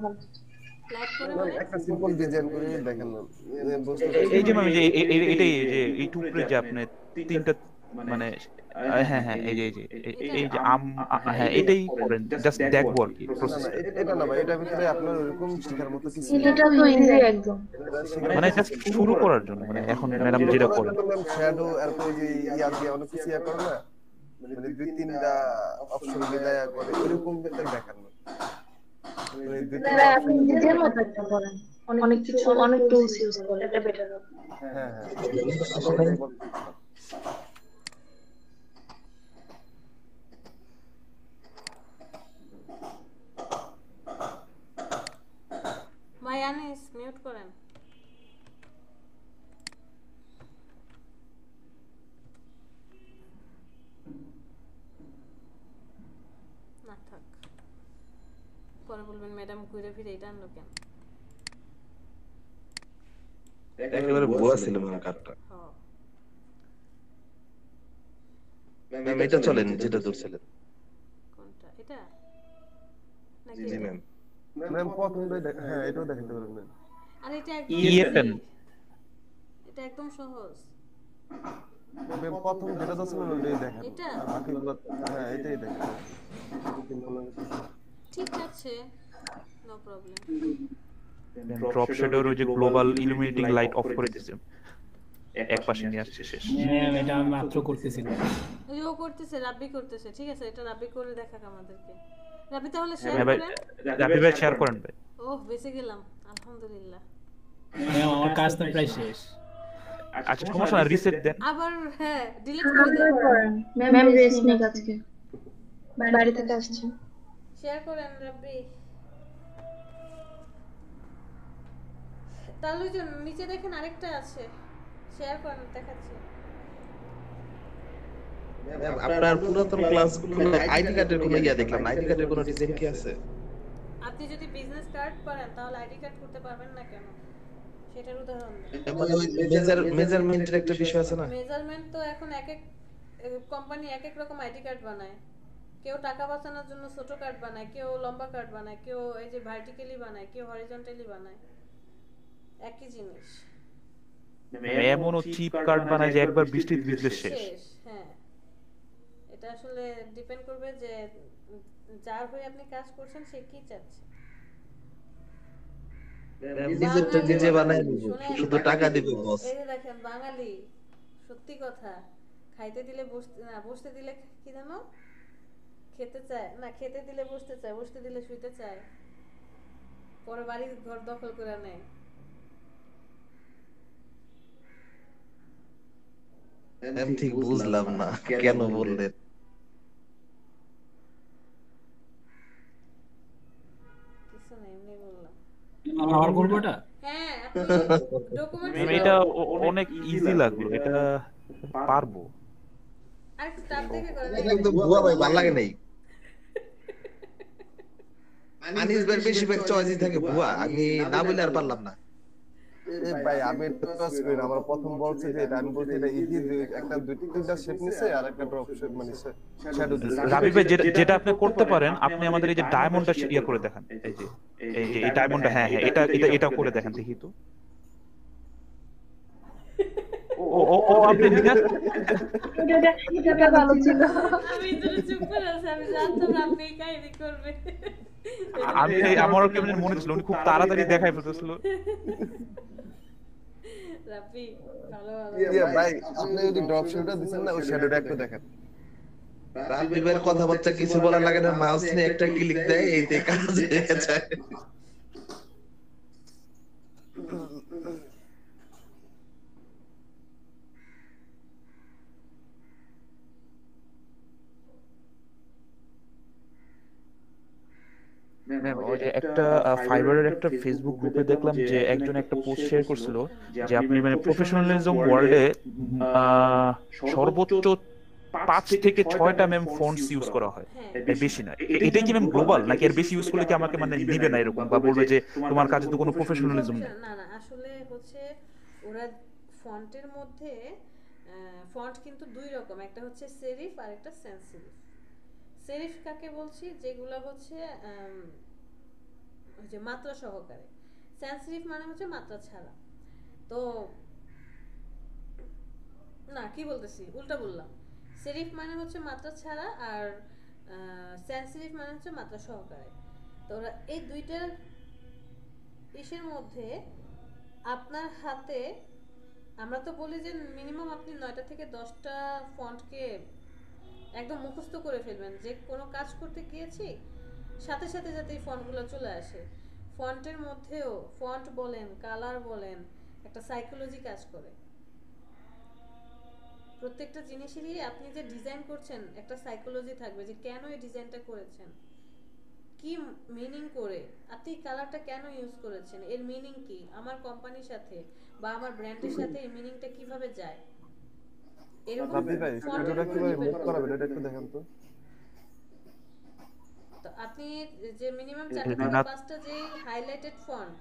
লাইট করে মানে একটা সিম্পল ডিজাইন করে দেখেন না এই যে ম্যাম, এটাই যে এই টুকরে যে আপনি তিনটা মানে হ্যাঁ হ্যাঁ এই যে এই যে হ্যাঁ এটাই করেন, জাস্ট দেখবো আর কি প্রসেস। এটা না ভাই, এটার ভিতরে আপনার এরকম শেখার মতো কিছু এটা তো ইজি একদম। মানে জাস্ট শুরু করার জন্য, মানে এখন ম্যাডাম যেটা করেন শ্যাডো আর ওই যে ইয়া দিয়ে অনেক কিছু ইয়া করে না, মানে দুই তিনটা অপশন মিলায়া করে এরকম দেখান না। মানে দুই তিনটা আপনি নিজের মতো একটা করেন, অনেক কিছু অনেক টুলস ইউজ করে, এটা বেটার হবে। হ্যাঁ হ্যাঁ ভাই আনিস মিউট করেন। না থাক, পরে বলবেন ম্যাডাম ঘুরে ফিরে এটা আনলো কেন। একেবারে ভুয়া ছিল ম্যাম কার্ডটা। হ্যাঁ ম্যাম এটা চলেন যেটা ধরছিলেন। কোনটা এটা নাকি জি এটা? ম্যাম। ম্যাম প্রথমটাই হ্যাঁ এটাও দেখাতে পারেন ম্যাম। আর এটা একদম EFN easy, এটা একদম সহজ। ম্যাম প্রথম যেটা ধরছিলেন ওটাই দেখেন, এটা আর বাকিগুলো হ্যাঁ এটাই দেখেন। ঠিক আছে, নো প্রবলেম। ড্রপ শ্যাডোর ওই যে গ্লোবাল ইলুমিনেটিং লাইট অফ করে দিয়েছে, এক পাশে নিয়ে আসছে শেষ। ম্যাম এটা আমি মাত্র করতেছিলাম। ওই ও করতেছে, রাব্বি করতেছে, ঠিক আছে এটা রাব্বি করে দেখাক আমাদেরকে। রাব্বি তাহলে শেয়ার হ্যাঁ ভাই, করেন। রাবি ভাই শেয়ার করেন ভাই। ওহ বেঁচে গেলাম আলহামদুলিল্লাহ। ম্যাম আমার কাজ তো প্রায় শেষ। আচ্ছা সমস্যা না, রিসেট দেন। আবার হ্যাঁ ডিলিট করে দেন। ম্যাম রেস্ট নেই আজকে, বাড়ি থেকে আসছে। শেয়ার করেন রাব্বি। তাহলে ওই যে নিচে দেখেন আরেকটা আছে, শেয়ার করেন দেখাচ্ছি। ম্যাম আপনার পুরাতন ক্লাসগুলো আইডি কার্ডের কোনো ইয়া দেখলাম না, আইডি কার্ডের কোনো ডিজাইন কি আছে? আপনি যদি বিজনেস কার্ড পারেন তাহলে আইডি কার্ড করতে পারবেন না কেন, সেটার উদাহরণ দেন। মানে ওই মেজারমেন্টের একটা বিষয় আছে না? মেজারমেন্ট তো এখন এক এক কোম্পানি এক এক রকম আইডি কার্ড বানায়। কেউ টাকা বাঁচানোর জন্য ছোট কার্ড বানায়, কেউ লম্বা কার্ড বানায়, কেউ এই যে ভার্টিক্যালি বানায়, কেউ হরিজন্টালি বানায়, একই জিনিস। এমনও চিপ কার্ড বানায় যে একবার বৃষ্টিতে ভিজলে শেষ। হ্যাঁ এটা আসলে ডিপেন্ড করবে যে যার হয়ে আপনি কাজ করছেন সে কি চাচ্ছে। নিজেরটা নিজে বানায় নিব, শুধু টাকা দিবে বস। এই যে দেখেন বাঙালি সত্যি কথা, খাইতে দিলে বসতে না, বসতে দিলে কি জানো খেতে চায় না, খেতে দিলে বসতে চায়, বসতে দিলে শুইতে চায়, পরে বাড়ির ঘর দখল করে নেয়। আমি ঠিক বুঝলাম না কেন বললেন। কিছু না এমনি বললাম। আমার গল্পটা হ্যাঁ আপনি ডকুমেন্ট ম্যাম এটা অনেক ইজি লাগলো, এটা পারবো। আরেকটু টাপ দেখে করেন। একদম ভুয়া ভাই, ভালো লাগে নাই। আনিস ভাই বেশিরভাগ চয়েসই থাকে ভুয়া, আমি না বলে আর পারলাম না। এই ভাই আমি একটা কাজ করি না, আমার প্রথম বলছে যে এটা আমি বলছি এটা ইজি, একটা দুই তিনটা শেপ নিছে আর একটা ড্রপ শেপ মানে শ্যাডো দিছে। রাবি ভাই যেটা আপনি করতে পারেন, আপনি আমাদের এই যে ডায়মন্ডটা ইয়া করে দেখেন, এই যে এই ডায়মন্ডটা, হ্যাঁ হ্যাঁ এটা করে দেখেন দেখি তো। ও আপনি এটা ভালো ছিল। আমি যদি চুপ করে আছি, আমি জানতাম আপনি এই কাহিনী করবে। আমারও কেমন মনে ছিল উনি খুব তাড়াতাড়ি দেখাই ফেলতেছিল। রাব্বি ভালো ভালো। ইয়া ভাই আপনি যদি ড্রপ শেপটা দিবেন না, ওই শ্যাডোটা একটু দেখেন। রাব্বি ভাইয়ের কথাবার্তা কিছু বলার লাগে না, মাউস নিয়ে একটা ক্লিক দেয়, এইতে কাজ হয়ে যায়। ম্যাম ওই যে একটা ফাইবারের একটা ফেসবুক গ্রুপে দেখলাম যে একজন একটা পোস্ট শেয়ার করছিল যে আপনি মানে প্রফেশনালিজম ওয়ার্ল্ডে সর্বোচ্চ 5 থেকে 6টা ম্যাম ফন্টস ইউজ করা হয়, এর বেশি না। এটাই কি ম্যাম গ্লোবাল, নাকি এর বেশি ইউজ করলে কি আমাকে মানে নিবে না এরকম, বা বলবে যে তোমার কাছে তো কোনো প্রফেশনালিজম নেই? না না আসলে হচ্ছে ওরা ফন্টের মধ্যে ফন্ট কিন্তু দুই রকম, একটা হচ্ছে সেরিফ আর একটা সেন্স সেরিফ। সেরিফ কাকে বলছি, যেগুলো হচ্ছে ওই যে মাত্রা সহকারে। সেন্স সেরিফ মানে হচ্ছে মাত্রা ছাড়া। তো না কি বলতেছি, উল্টা বললাম। সেরিফ মানে হচ্ছে মাত্রা ছাড়া আর সেন্স সেরিফ মানে হচ্ছে মাত্রা সহকারে। তো ওরা এই দুইটার ইসের মধ্যে আপনার হাতে, আমরা তো বলি যে মিনিমাম আপনি 9টা থেকে 10টা ফন্টকে একদম মুখস্থ করে ফেলবেন, যে কোনো কাজ করতে গিয়েছি সাথে সাথে যাতে এই ফন্টগুলো চলে আসে। ফন্টের মধ্যেও ফন্ট বলেন, কালার বলেন, একটা সাইকোলজি কাজ করে। প্রত্যেকটা জিনিসেরই আপনি যে ডিজাইন করছেন একটা সাইকোলজি থাকবে, যে কেন এই ডিজাইনটা করেছেন, কি মিনিং করে, আপনি কালারটা কেন ইউজ করেছেন, এর মিনিং কি, আমার কোম্পানির সাথে বা আমার ব্র্যান্ডের সাথে এই মিনিংটা কিভাবে যায়। এরকম রাব্বি ভাই শ্যাডোটা কিভাবে মুভ করাবেন এটা একটু দেখেন তো। আপনি যে মিনিমাম 4টা থেকে রিনাত 5টা যে হাইলাইটেড ফন্ট,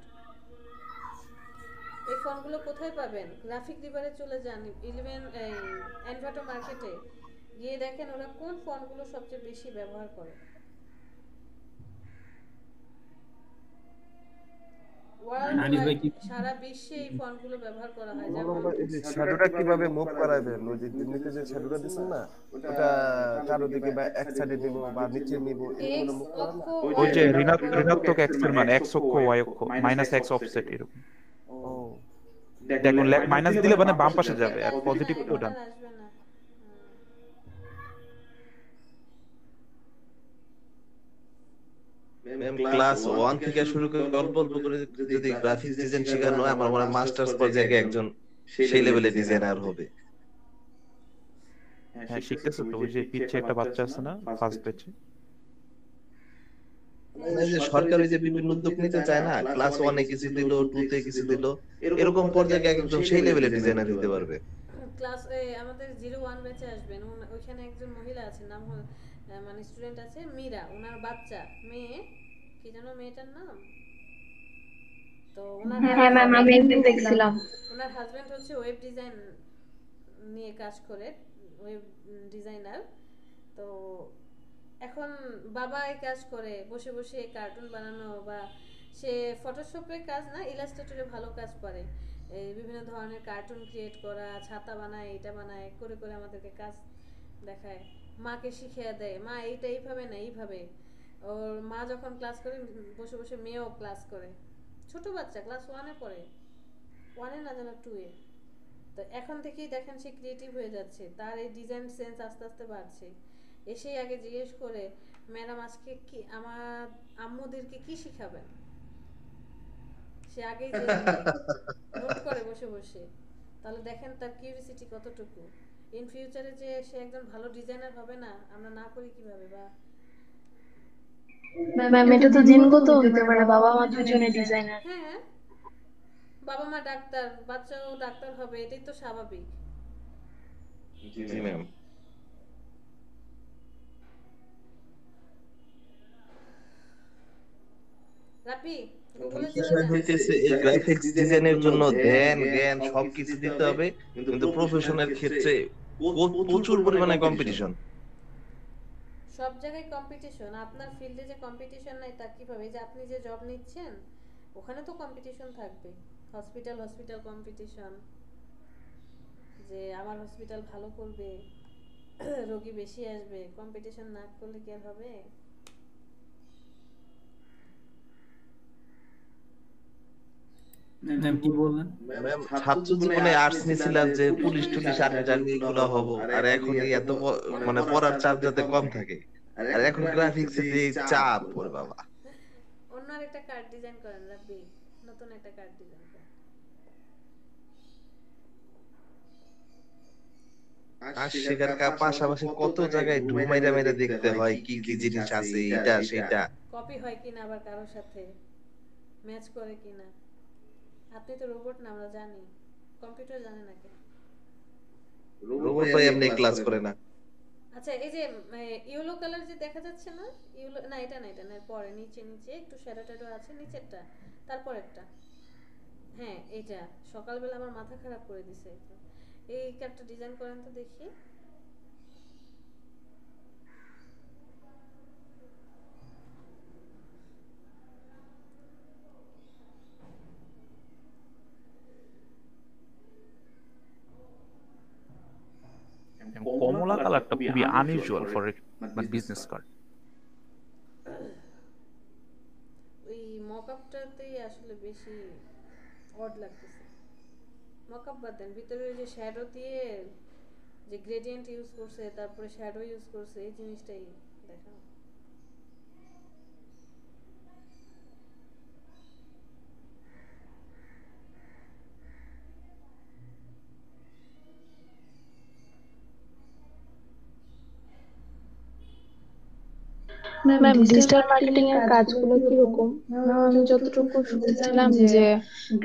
এই ফন্টগুলো কোথায় পাবেন? গ্রাফিক রিভারে চলে যান, 11 এনভাটো মার্কেটে গিয়ে দেখেন ওরা কোন ফন্টগুলো সবচেয়ে বেশি ব্যবহার করে। আনিস ভাই কি সারা বিশ্বে এই ফন্টগুলো ব্যবহার করা হয়। বলো যেমন ভাই, এই যে শ্যাডোটা কিভাবে মুভ করাবেন? ওই যে নিচে যে শ্যাডোটা দিছেন না, ওটা কারো দিকে বা এক সাইডে দিব বা নিচে নিব, এরকম এক্স মুভ করা অক্ষ না? ওই যে Y অক্ষ ঋণাত্মক x এর মান x অক্ষ y অক্ষ মাইনাস x অফসেট এরকম। ও দেখুন মাইনাস দিলে মানে বাম পাশে যাবে আর পজিটিভ তো ডান। আসবে না। ম্যাম ক্লাস 1 থেকে শুরু করে অল্প অল্প করে যদি গ্রাফিক্স ডিজাইন শেখানো হয়, আমার মনে হয় মাস্টার্স পর্যায়ে একজন সেই লেভেলের ডিজাইনার হবে। হ্যাঁ শিখতেছে তো, ওই যে পিচ্ছে একটা বাচ্চা আছে না ফার্স্ট ব্যাচে। এই যে সরকার ওই যে বিভিন্ন উদ্যোগ নিতে চায় না, ক্লাস 1 এ কিছু দিল, 2 তে কিছু দিল, এরকম পর্যায়ে একজন সেই লেভেলের ডিজাইনার হতে পারবে। ক্লাস আমাদের 01 ব্যাচে আসবেন, ওইখানে একজন মহিলা আছে, নাম মানে স্টুডেন্ট আছে মীরা, ওনার বাচ্চা মেয়ে, কি যেন মেয়েটার নাম, তো ওনার হ্যাঁ ম্যাম, আমি একদিন দেখছিলাম। ওনার হাজবেন্ড হচ্ছে ওয়েব ডিজাইন নিয়ে কাজ করে, ওয়েব ডিজাইনার। তো এখন বাবা এই কাজ করে বসে বসে কার্টুন বানানো, বা সে ফটোশপে কাজ না, ইলাস্ট্রেটরে ভালো কাজ পারে, এই বিভিন্ন ধরনের কার্টুন ক্রিয়েট করা, ছাতা বানায়, এটা বানায়, করে করে আমাদেরকে কাজ দেখায়, মাকে শিখিয়ে দেয়, মা এইটা এইভাবে না এইভাবে। ওর মা যখন ক্লাস করে বসে বসে মেয়েও ক্লাস করে, ছোট বাচ্চা ক্লাস 1 এ পড়ে, 1 এ না জানা 2 এ। তো এখন থেকেই দেখেন সে ক্রিয়েটিভ হয়ে যাচ্ছে, তার এই ডিজাইন সেন্স আস্তে আস্তে বাড়ছে। এসেই আগে জিজ্ঞেস করে, ম্যাডাম আজকে কি আমার আম্মুদেরকে কি শিখাবেন, সে আগেই যে নোট করে বসে বসে। তাহলে দেখেন তার কিউরিসিটি কতটুকু। ইন ফিউচারে যে সে একজন ভালো ডিজাইনার হবে না, আমরা না করি কিভাবে? বা ম্যাম এটা তো জিনগত হতে পারে, বাবা মা দুজনে ডিজাইনার। হ্যাঁ, বাবা মা ডাক্তার, বাচ্চাও ডাক্তার হবে, এটাই তো স্বাভাবিক। জি ম্যাম। রাপি গুগলে চলে বিষয় যান। হইতেছে এই গ্রাফিক্স ডিজাইনের জন্য ধ্যান জ্ঞান সবকিছু দিতে হবে, কিন্তু প্রফেশনাল ক্ষেত্রে প্রচুর পরিমাণে কম্পিটিশন। সব জায়গায় কম্পিটিশন, আপনার ফিল্ডে যে কম্পিটিশন নাই তা কিভাবে? এই যে আপনি যে জব নিচ্ছেন ওখানে তো কম্পিটিশন থাকবে, হসপিটাল কম্পিটিশন, যে আমার হসপিটাল ভালো করবে, রোগী বেশি আসবে, কম্পিটিশন না করলে কি আর হবে? ম্যাম কি বললেন? ম্যাম ছাত্র জীবনে আর্টস নিয়েছিলাম যে পুলিশ টুলিশ আর্মি এগুলো হবো, আর এখন এই এত মানে পড়ার চাপ যাতে কম থাকে, আর এখন গ্রাফিক্স এর যে চাপ, ওরে বাবা। অন্য আরেকটা কার্ড ডিজাইন করেন রাব্বি, নতুন একটা কার্ড ডিজাইন করেন। আর শেখার পাশাপাশি কত জায়গায় ঢুমাইরা মেরা দেখতে হয় কি কি জিনিস আছে, এটা সেটা। কপি হয় কিনা আবার কারোর সাথে ম্যাচ করে কিনা। আপনি তো রোবট না, আমরা জানি, কম্পিউটার জানে না কেন? রোবট ভাই এমনি ক্লাস করে না। আচ্ছা এই যে ইয়েলো কালার যে দেখা যাচ্ছে না, ইয়েলো না, এটা না, এটা না, পরে নিচে নিচে একটু শ্যাডো ট্যাডো আছে নিচেরটা, তারপরেরটা, হ্যাঁ এটা সকালবেলা আমার মাথা খারাপ করে দিছে একদম। এই একটা ডিজাইন করেন তো দেখি। কমলা কালারটা খুবই আনইউজুয়াল ফর মানে বিজনেস কার্ড। ওই মকআপটাতেই আসলে বেশি অড লাগতেছে। মকআপ বাদ দেন, ভিতরে ওই যে শ্যাডো দিয়ে যে গ্রেডিয়েন্ট ইউজ করছে, তারপরে শ্যাডো ইউজ করছে, এই জিনিসটাই দেখা। ম্যাম ডিজিটাল মার্কেটিং এর কাজগুলো কিরকম? আমি যতটুকু শুনছিলাম যে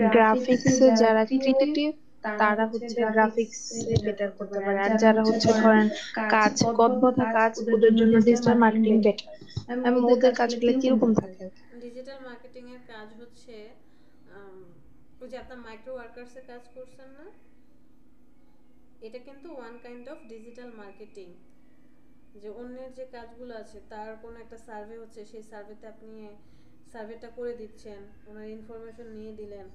গ্রাফিক্স এ যারা ক্রিয়েটিভ তারা হচ্ছে গ্রাফিক্স বেটার করতে পারে, আর যারা হচ্ছে ধরেন কাজ গদবাধা কাজ, ওদের জন্য ডিজিটাল মার্কেটিং বেটার। ওদের কাজগুলো কিরকম থাকে? ডিজিটাল মার্কেটিং এর কাজ হচ্ছে ওই যে আপনার মাইক্রো ওয়ার্কার্সের কাজ করছেন না, এটা কিন্তু one kind of digital marketing. যে অন্যের যে কাজগুলো আছে তার কোনো একটা সার্ভে হচ্ছে, সেই সার্ভেতে আপনি সার্ভেটা করে দিচ্ছেন, ওনার ইনফরমেশন নিয়ে দিলেন।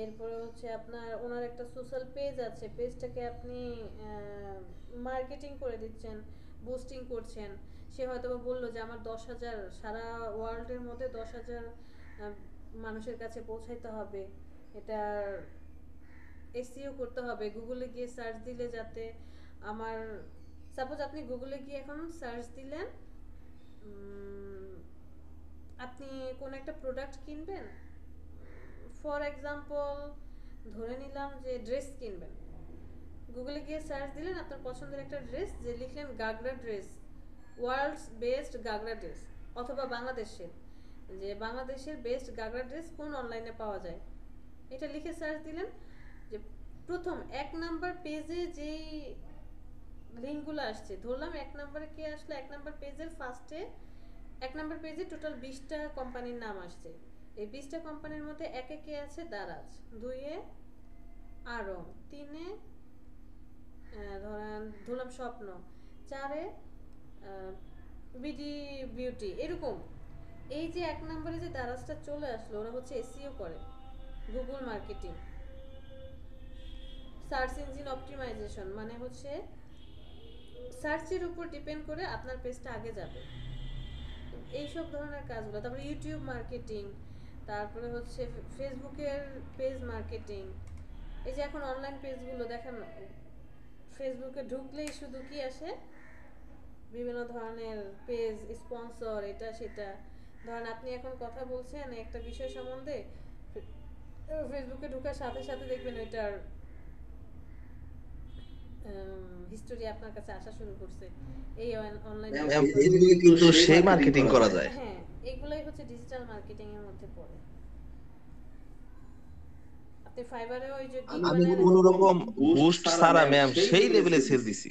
এরপরে হচ্ছে আপনার ওনার একটা সোশ্যাল পেজ আছে, পেজটাকে আপনি মার্কেটিং করে দিচ্ছেন, বুস্টিং করছেন। সে হয়তো বললো যে আমার 10,000 সারা ওয়ার্ল্ডের মধ্যে 10,000 মানুষের কাছে পৌঁছাইতে হবে, এটার এসইও করতে হবে, গুগলে গিয়ে সার্চ দিলে যাতে আমার, সাপোজ আপনি গুগলে গিয়ে এখন সার্চ দিলেন আপনি কোন একটা প্রোডাক্ট কিনবেন, ফর এক্সাম্পল ধরে নিলাম যে ড্রেস কিনবেন, গুগলে গিয়ে সার্চ দিলেন আপনার পছন্দের একটা ড্রেস, যে লিখলেন ghagra dress, world's best ghagra dress, অথবা বাংলাদেশের, যে বাংলাদেশের বেস্ট গাগরা ড্রেস কোন অনলাইনে পাওয়া যায়, এটা লিখে সার্চ দিলেন। যে প্রথম 1 নাম্বার পেজে যেই লিঙ্কগুলো আসছে, ধরলাম 1 নম্বরে কে আসলো, 1 নম্বর পেজের ফার্স্টে 1 নম্বর পেজে টোটাল 20টা কোম্পানির নাম আসছে। এই 20টা কোম্পানির মধ্যে 1-এ কে আছে, দারাজ, 2-এ আরং, 3-এ ধরলাম স্বপ্ন, 4-এ বিডি বিউটি, এরকম। এই যে 1 নম্বরে যে দারাজটা চলে আসলো, ওরা হচ্ছে এসইও করে, Google marketing, search engine optimisation, মানে হচ্ছে সার্চের উপর ডিপেন্ড করে আপনার পেজটা আগে যাবে, এইসব ধরনের কাজগুলো। তারপরে ইউটিউব মার্কেটিং, তারপরে হচ্ছে ফেসবুকের পেজ মার্কেটিং। এই যে এখন অনলাইন পেজগুলো দেখেন, ফেসবুকে ঢুকলেই শুধু কি আসে, বিভিন্ন ধরনের পেজ, স্পন্সর, এটা সেটা। ধরেন আপনি এখন কথা বলছেন একটা বিষয় সম্বন্ধে, ফেসবুকে ঢোকার সাথে সাথে দেখবেন ওইটার হিস্টোরি আপনার কাছে আসা শুরু করছে। এই অনলাইন ফেসবুকে কিন্তু সেই মার্কেটিং করা যায়। হ্যাঁ, এগুলাই হচ্ছে ডিজিটাল মার্কেটিং এর মধ্যে পড়ে। আপনি ফাইবারে ওই যে আমি কোনো রকম বুস্ট ছাড়া ম্যাম সেই লেভেলে সেল দিছি।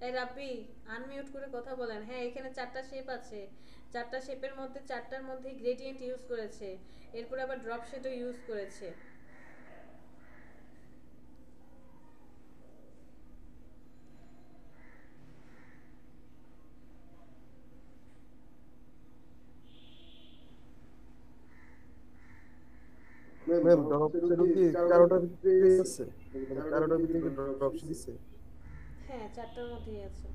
এই রাব্বি আনমিউট করে কথা বলেন। হ্যাঁ, এখানে 4টা শেপ আছে, 4টা শেপের মধ্যে 4টার মধ্যে গ্রেডিয়েন্ট ইউজ করেছে, এরপর আবার ড্রপ শেডও ইউজ করেছে। ম্যাম ড্রপ শেড কি কারোটার ভিতরে আছে, কারোটার ভিতরে কি ড্রপ শেড আছে? হ্যাঁ, 4টার মধ্যেই আছে।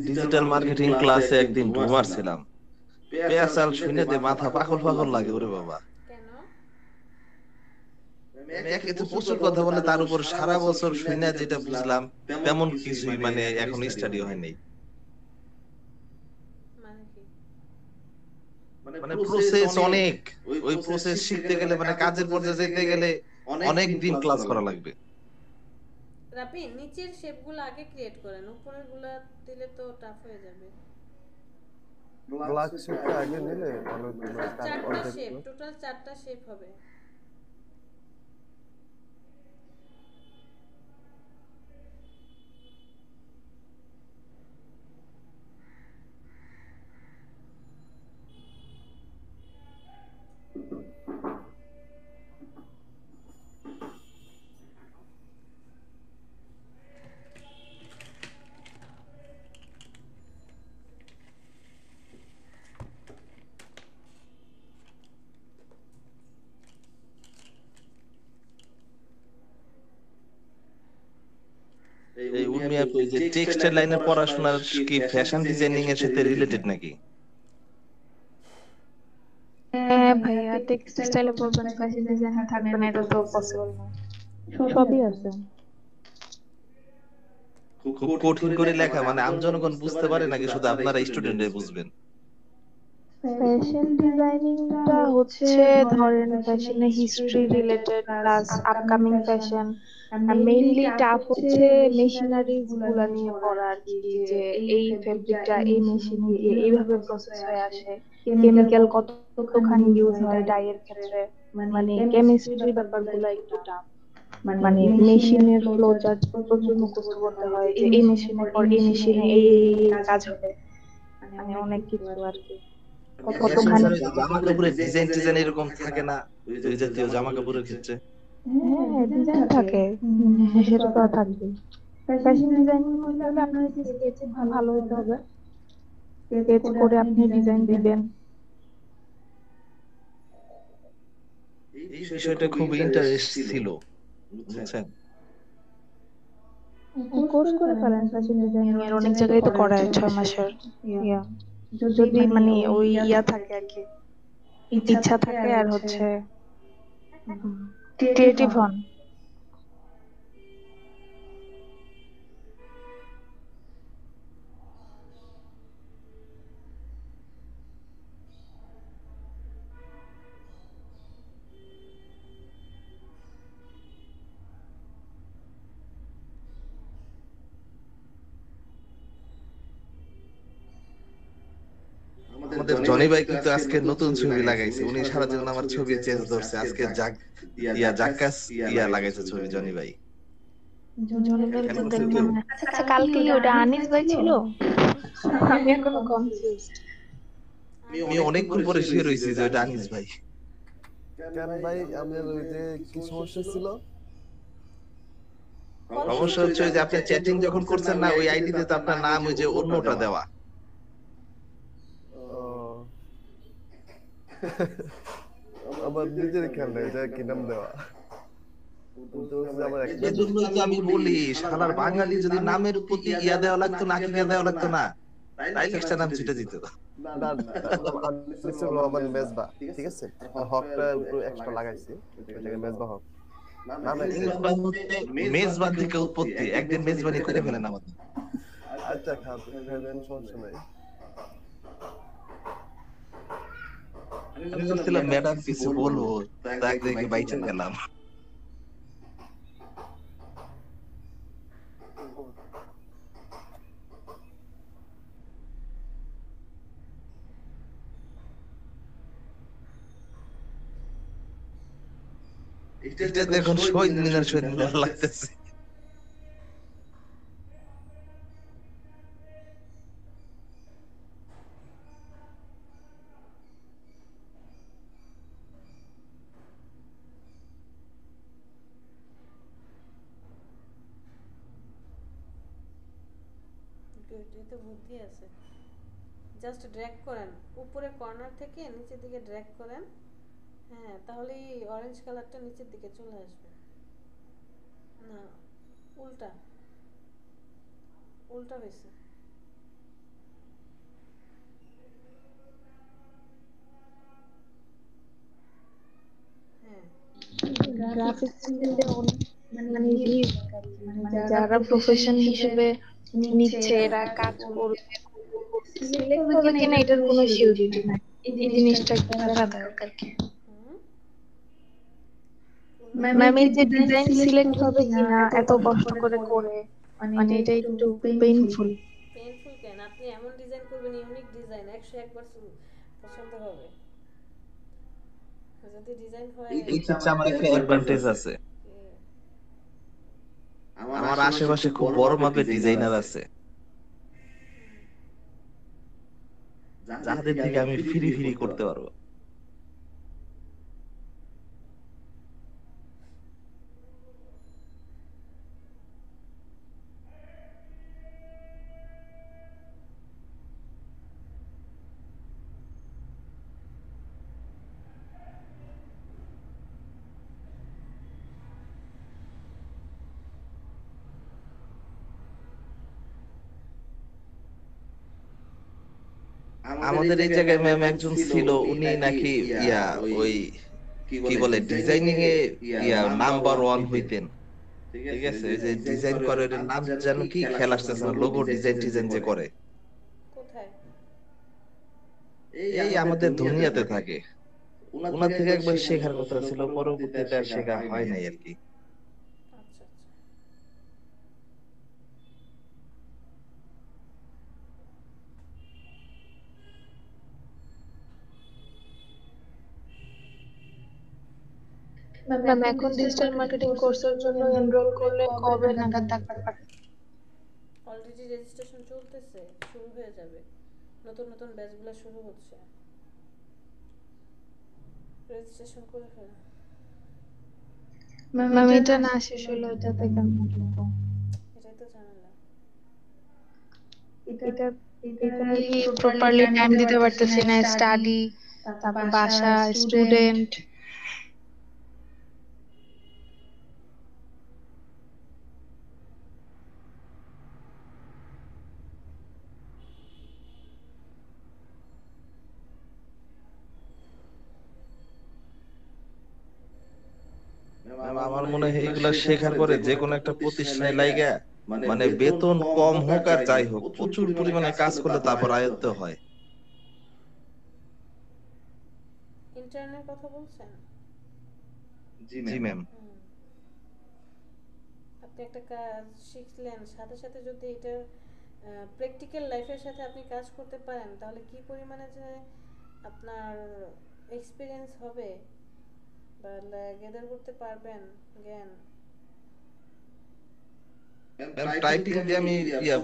ডিজিটাল মার্কেটিং ক্লাসে একদিন ঢুমার ছিলাম, পেয়াসাল শুনে দে মাথা পাগল পাগল লাগে ওরে বাবা। কেন? একে তো প্রচুর কথা বলে, তার উপর সারা বছর শুনে যেটা বুঝলাম তেমন কিছুই মানে এখন স্টাডি হয় নাই। মানে কি? মানে প্রসেস অনেক, ওই প্রসেস শিখতে গেলে মানে কাজের পর্যায়ে যেতে গেলে অনেক দিন ক্লাস করা লাগবে। রাব্বি নিচের শেপগুলো আগে ক্রিয়েট করেন, উপরের গুলা দিলে তো টাফ হয়ে যাবে। ব্ল্যাক শেডটা আগে নিলে ভালো হতো। 4টা শেপ, টোটাল 4টা শেপ হবে। এই উর্মি আপু, এই যে টেক্সটাইল লাইনের পড়াশোনা কি ফ্যাশন ডিজাইনিং এর সাথে রিলেটেড নাকি? হ্যাঁ ভাইয়া, টেক্সটাইলে পড়বেন, ফ্যাশন ডিজাইনার থাকবেন, এটা তো পসিবল না। সবই আছে। খুব কঠিন করে লেখা মানে আম জনগণ বুঝতে পারে নাকি শুধু আপনারা স্টুডেন্টরাই বুঝবেন? ফ্যাশন ডিজাইনিংটা হচ্ছে ধরেন ফ্যাশনের history related plus upcoming fashion, আর মেইনলি টাফ হচ্ছে মেশিনারিজ গুলা নিয়ে পড়া আর কি, যে এই ফেব্রিকটা এই মেশিনে দিয়ে এইভাবে প্রসেস হয়ে আসে, কেমিক্যাল কতখানি ইউজ হয় ডাইয়ের ক্ষেত্রে, মানে কেমিস্ট্রি ব্যাপারগুলো একটু টাফ। মানে মেশিনের ফ্লো চার্ট প্রচুর মুখস্থ করতে হয়, যে এই মেশিনের পর এই মেশিনে এই কাজ হবে, মানে অনেক কিছু আর কি। ফ্যাশন কতখানি, স্যার জামা কাপড়ের ডিজাইন টিজাইন এরকম থাকে না ওই জাতীয় জামা কাপড়ের ক্ষেত্রে? হ্যাঁ ডিজাইন থাকে, সেটা তো থাকবে। ফ্যাশন ডিজাইনিং হলে আপনার হচ্ছে স্কেচ ভালো হতে হবে, স্কেচ করে আপনি ডিজাইন দিবেন। এই বিষয়টা খুব ইন্টারেস্ট ছিল, বুঝছেন? কোর্স করে ফেলেন ফ্যাশন ডিজাইনিং এর, অনেক জায়গায় তো করায় 6 মাসের। ইয়া যদি মানে ওই ইয়া থাকে আর কি, ইচ্ছা থাকে আর হচ্ছে ক্রিয়েটিভ হন। আমাদের জনি ভাই কিন্তু আজকে নতুন ছবি লাগাইছে, উনি সারা জীবন আমার ছবি চেঞ্জ ধরছে, আজকে জাক্কাস লাগাইছে ছবি জনি ভাই। জনি ভাই খেয়াল তো করছেন দেখলাম কেউ? না। আচ্ছা কালকে কি ওটা আনিস ভাই ছিল? আমি এখনো কনফিউজড। আমি অনেকক্ষণ পরে শিওর হইছি যে ওটা আনিস ভাই। কেন ভাই আমাদের ওই যে কি সমস্যা ছিল? সমস্যা হচ্ছে ওই যে আপনি চ্যাটিং যখন করছেন না, ওই আইডিতে তো আপনার নাম ওই যে অন্যটা দেওয়া। ও আমার নিজের খেয়াল নেই যে কি নাম দেওয়া, কিন্তু হচ্ছে আমার একটা এজন্যই তো আমি বলি শালার বাঙালি যদি নামের প্রতি ইয়া দেওয়া লাগতো না, কি দেওয়া লাগতো না, তাইলে একটা নাম ছুটে দিত। না না আনিসুর রহমান মেজবা, ঠিক আছে, আর হকটা একটু এক্সট্রা লাগাইছি, এটাকে মেজবা হক নাম মেজবা হচ্ছে মেজবান থেকে উৎপত্তি, একদিন মেজবানি করে ফেলেন আমাদের। আচ্ছা খাবেন সমস্যা নাই। আমি ভাবছিলাম ম্যাডাম কিছু বলবো, তাই দেখে বাইচে গেলাম। এটা দেখুন শহীদ মিনার লাগতেছে। গুড, এতে বুদ্ধি আছে। জাস্ট ড্র্যাগ করেন উপরে কর্নার থেকে নিচের দিকে ড্র্যাগ করেন, হ্যাঁ তাহলেই অরেঞ্জ কালারটা নিচের দিকে চলে আসবে। না উল্টা, উল্টা হয়েছে। হ্যাঁ গ্রাফিক্স ফিল্ডে অনেক মানে রিস্ক, মানে যারা প্রফেশন হিসেবে নিচ্ছে এরা কাজ করবে, সিলেক্ট হবে কিনা এটার কোনো সিউরিটি নাই, এই জিনিসটা একটু জানা দরকার। ম্যাম এই যে ডিজাইন সিলেক্ট হবে কিনা এত কষ্ট করে করে, মানে এটা একটু পেইনফুল। পেইনফুল কেন? আপনি এমন ডিজাইন করবেন, ইউনিক ডিজাইন, 101বার পছন্দ হবে। যদি ডিজাইন হয় এই ক্ষেত্রে আমার একটা অ্যাডভান্টেজ আছে, আমার আশেপাশে খুব বড় মাপের ডিজাইনার আছে, যাদের থেকে আমি ফ্রি ফ্রি করতে পারবো। আমাদের এই জায়গায় ম্যাম একজন ছিল, উনি নাকি ওই কি বলে ডিজাইনিং এ নাম্বার 1 হইতেন, ঠিক আছে? ওই যে ডিজাইন করে ওটার নাম জানো কি, খেয়াল আসতেছে না, লোগো ডিজাইন যে করে, কোথায়? এই আমাদের দুনিয়াতে থাকে, ওনার থেকে একবার শেখার কথা ছিল, পরবর্তীতে আর শেখা হয় নাই আর কি। আচ্ছা আচ্ছা। ম্যাম এখন ডিজিটাল মার্কেটিং কোর্সের জন্য এনরোল করলে কবে নাগাদ ডাকতে পারে? অলরেডি রেজিস্ট্রেশন চলতেছে, শুরু হয়ে যাবে, নতুন নতুন ব্যাচগুলো শুরু হচ্ছে, রেজিস্ট্রেশন করে ফেল। ম্যাম এটা না শেষ হলো এটাতে কেমন ঢুকবো? এটাই তো ঝামেলা। এটা এটা প্রপারলি টাইম দিতে পারতেছি না, স্টাডি, তারপর বাসা, স্টুডেন্ট। ম্যাম আমার মনে হয় এগুলা শেখার পরে যে কোনো একটা প্রতিষ্ঠানে লাইগা, মানে বেতন কম হোক আর যাই হোক, প্রচুর পরিমাণে কাজ করলে তারপর আয়ত্ত হয়। ইন্টার্নের কথা বলছেন? জি ম্যাম। আপনি একটা কাজ শিখলেন, সাথে সাথে যদি এটা প্র্যাকটিক্যাল লাইফের সাথে আপনি কাজ করতে পারেন, তাহলে কি পরিমাণে যে আপনার এক্সপিরিয়েন্স হবে বা গেদার করতে পারবেন জ্ঞান। ম্যাম টাইপিং দিয়ে আমি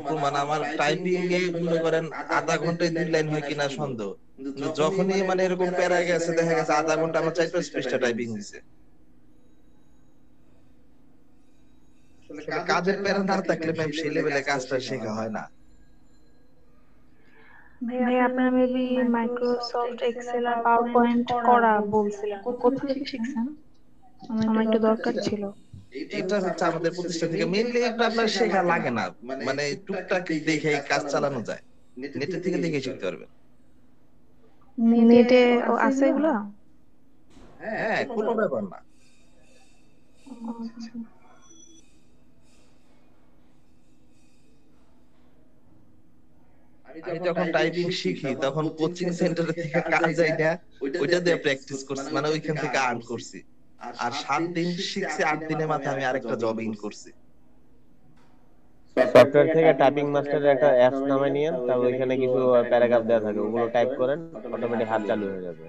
প্রমাণ, আমার টাইপিং এ মনে করেন আধা ঘন্টায় 2 লাইন হয় কিনা সন্দেহ, কিন্তু যখনই মানে এরকম প্যারা গেছে, দেখা গেছে আধা ঘন্টা আমার 4-5 পৃষ্ঠা টাইপিং হয়েছে। আসলে কাজের প্যারা না থাকলে ম্যাম সেই লেভেলে কাজটা শেখা হয় না। ভাই আপনারা মেবি মাইক্রোসফট এক্সেল আর পাওয়ার পয়েন্ট করা বলছিলেন, কোথা থেকে শিখছেন? আমার একটু দরকার ছিল। এটা হচ্ছে আমাদের প্রতিষ্ঠান থেকে, মেইনলি এটা আপনার শেখা লাগে না, মানে টুকটাক দেখে কাজ চালানো যায়, নেটের থেকে দেখে শিখতে পারবেন। নেটে আছে এগুলা? হ্যাঁ, কোনো ব্যাপার না। আচ্ছা। আমি যখন টাইপিং শিখি তখন কোচিং সেন্টারে থেকে কাজ যায় না, ওইটা দিয়ে প্র্যাকটিস করছি, মানে ওইখান থেকে আর্ন করছি। আর 7 দিন শিখছি, 8 দিনের মাথায় আমি আরেকটা জব ইন করছি। সফটওয়্যার থেকে টাইপিং মাস্টারের একটা অ্যাপস নামায় নিয়েন, তারপর ওইখানে কিছু প্যারাগ্রাফ দেওয়া থাকে, ওগুলো টাইপ করেন, অটোমেটিক হাত চালু হয়ে যাবে।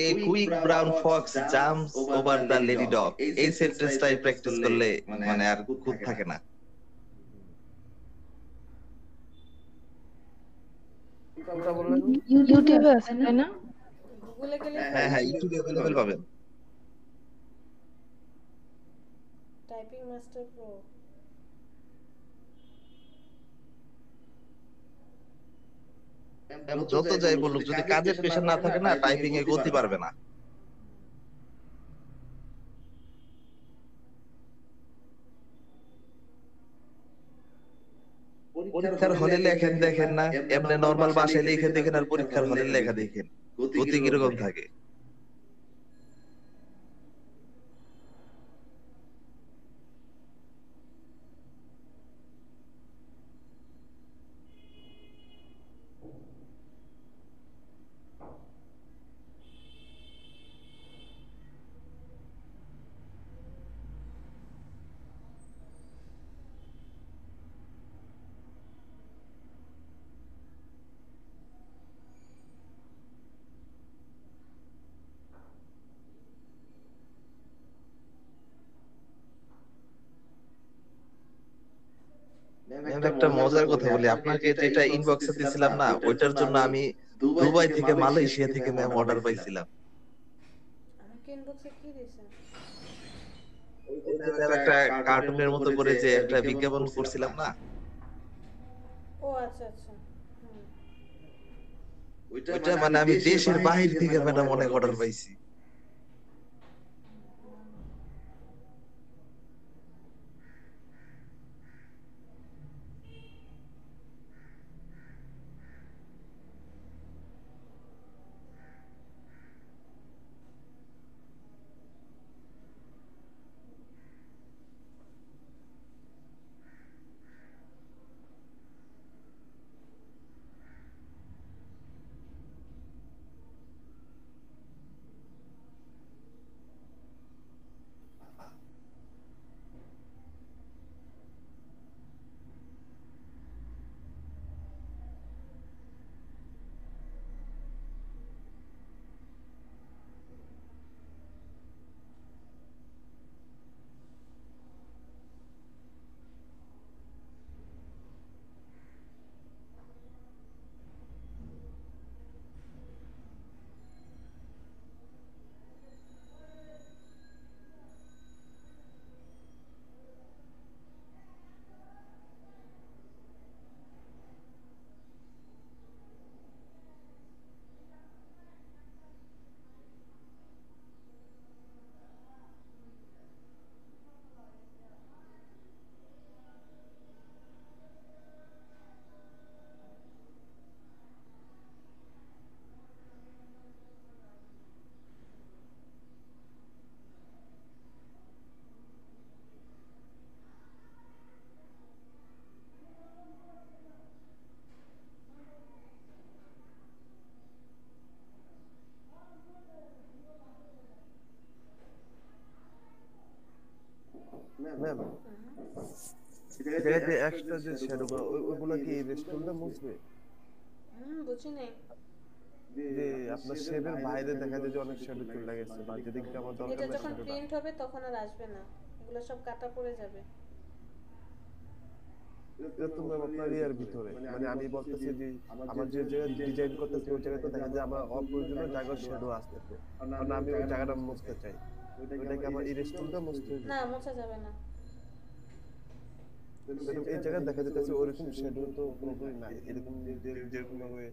A quick brown Fox jumps over the lady dog, এই সেন্টেন্সটাই প্র্যাকটিস করলে মানে আর খুঁত থাকে না। ইউটিউবে আছে তাই না? গুগলে গেলে হ্যাঁ হ্যাঁ, ইউটিউবে अवेलेबल পাবেন। Typing master pro. যত যাই বলুক, যদি কাজের প্রেশার না থাকে না, টাইপিং এ গতি পারবে না। পরীক্ষার হলে লেখেন দেখেন না, এমনি নরমাল ভাষায় লিখে দেখেন আর পরীক্ষার হলে লেখা দেখেন, গতি কিরকম থাকে। ম্যাম একটা মজার কথা বলি আপনাকে, যেটা ইনবক্সে দিছিলাম না, ওইটার জন্য আমি দুবাই থেকে মালয়েশিয়া থেকে ম্যাম অর্ডার পাইছিলাম। আমাকে ইনবক্সে কি দিয়েছেন? ওই যে স্যার একটা কার্টুনের মতো করে যে একটা বিজ্ঞাপন করছিলাম না, ও আচ্ছা আচ্ছা। ওইটা মানে আমি দেশের বাহির থেকে ম্যাডাম অনেক অর্ডার পাইছি। ম্যাম এই জায়গায় যে এক্সট্রা যে শ্যাডো ওগুলো কি রেস্টুরেন্টে মুছবে? বুঝি নাই। যে আপনার শেডের বাইরে দেখা যায় যে অনেক শ্যাডো চলে গেছে বা যেদিকে আমার দরকার এটা না যখন শ্যাডোটা, প্রিন্ট হবে তখন আর আসবে না, এগুলো সব কাটা পড়ে যাবে। এটা তো ম্যাম আপনার ইয়ার ভিতরে, মানে আমি বলতেছি যে আমার যে জায়গায় ডিজাইন করতেছি ওই জায়গায় তো দেখা যায় আমার অপ্রয়োজনীয় জায়গায় শ্যাডো আসতেছে, কারণ আমি ওই জায়গাটা মুছতে চাই। ওইটাকে আমার এই রেস্টুরেন্টে মুছতে হবে না, মোছা যাবে না। এই জায়গায় দেখা যাচ্ছে ওরকম শ্যাডো তো পুরোপুরি নাই, এরকম যেরকম ভাবে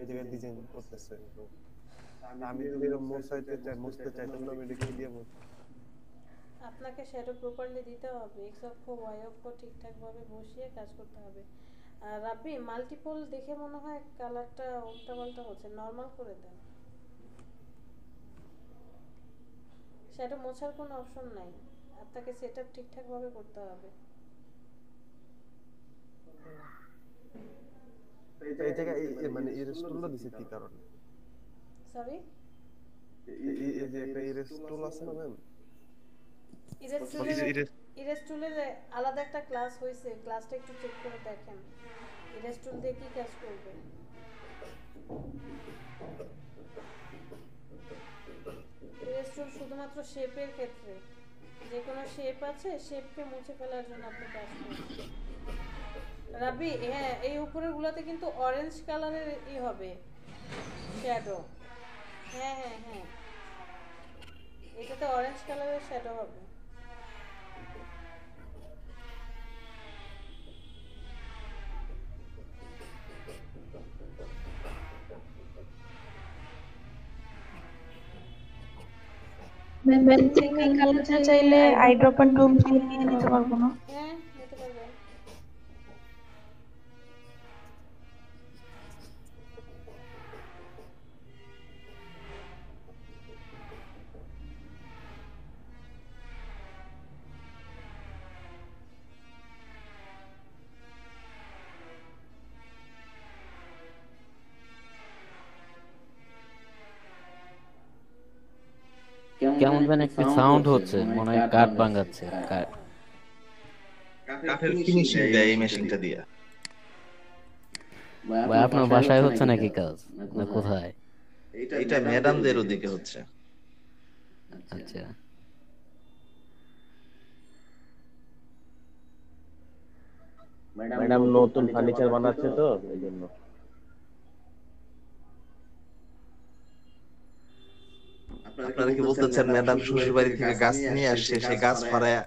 এই জায়গায় ডিজাইন করতেছে। তো আমি যদি এরকম মুছতে চাই তাহলে আমি এটা কি দিয়ে মুছবো? আপনাকে শ্যাডো প্রপারলি দিতে হবে, এক্স অক্ষ ওয়াই অক্ষ ঠিকঠাক ভাবে বসিয়ে কাজ করতে হবে। আর রাব্বি, মাল্টিপল দেখে মনে হয় কালারটা উল্টাপাল্টা হচ্ছে, নরমাল করে দেন। শ্যাডো মোছার কোনো অপশন নাই, আপনাকে সেটআপ ঠিকঠাক ভাবে করতে হবে। এই জায়গায় মানে এই রেস্টুরেন্টটা দিছে কি কারণে? সরি, এই যে একটা রেস্টুরেন্ট আছে না ম্যাম, ইরেস্টুলের আলাদা একটা ক্লাস হয়েছে, ক্লাসটা একটু চেক করে দেখেন ইরেস্টুল দিয়ে কি কাজ করবে। ইরেস্টুল শুধুমাত্র শেপের ক্ষেত্রে, যে কোনো শেপ আছে শেপকে মুছে ফেলার জন্য আপনি কাজ করবেন। রাবি, হ্যাঁ এই উপরের গুলাতে কিন্তু অরেঞ্জ কালারের হবে শ্যাডো। হ্যাঁ হ্যাঁ হ্যাঁ, এটাতে অরেঞ্জ কালারের শ্যাডো হবে। ম্যাম থেকে কালারটা চাইলে আই ড্রপ এন্ড ডুম নিয়ে নিতে পারবো না? হ্যাঁ, নিতে পারবেন। কেমন যেন একটা সাউন্ড হচ্ছে, মনে হয় কাঠ ভাঙাচ্ছে। কাঠের ফিনিশিং দেয় এই মেশিনটা দিয়া। ভাই আপনার বাসায় হচ্ছে নাকি কাজ, না কোথায়? এটা ম্যাডামদের ওদিকে হচ্ছে। আচ্ছা, ম্যাডাম নতুন ফার্নিচার বানাচ্ছে তো এই জন্য। আপনারা কি বলতে চান ম্যাডাম শ্বশুর বাড়ি থেকে গাছ নিয়ে আসছে, সেই গাছ ফাড়ায়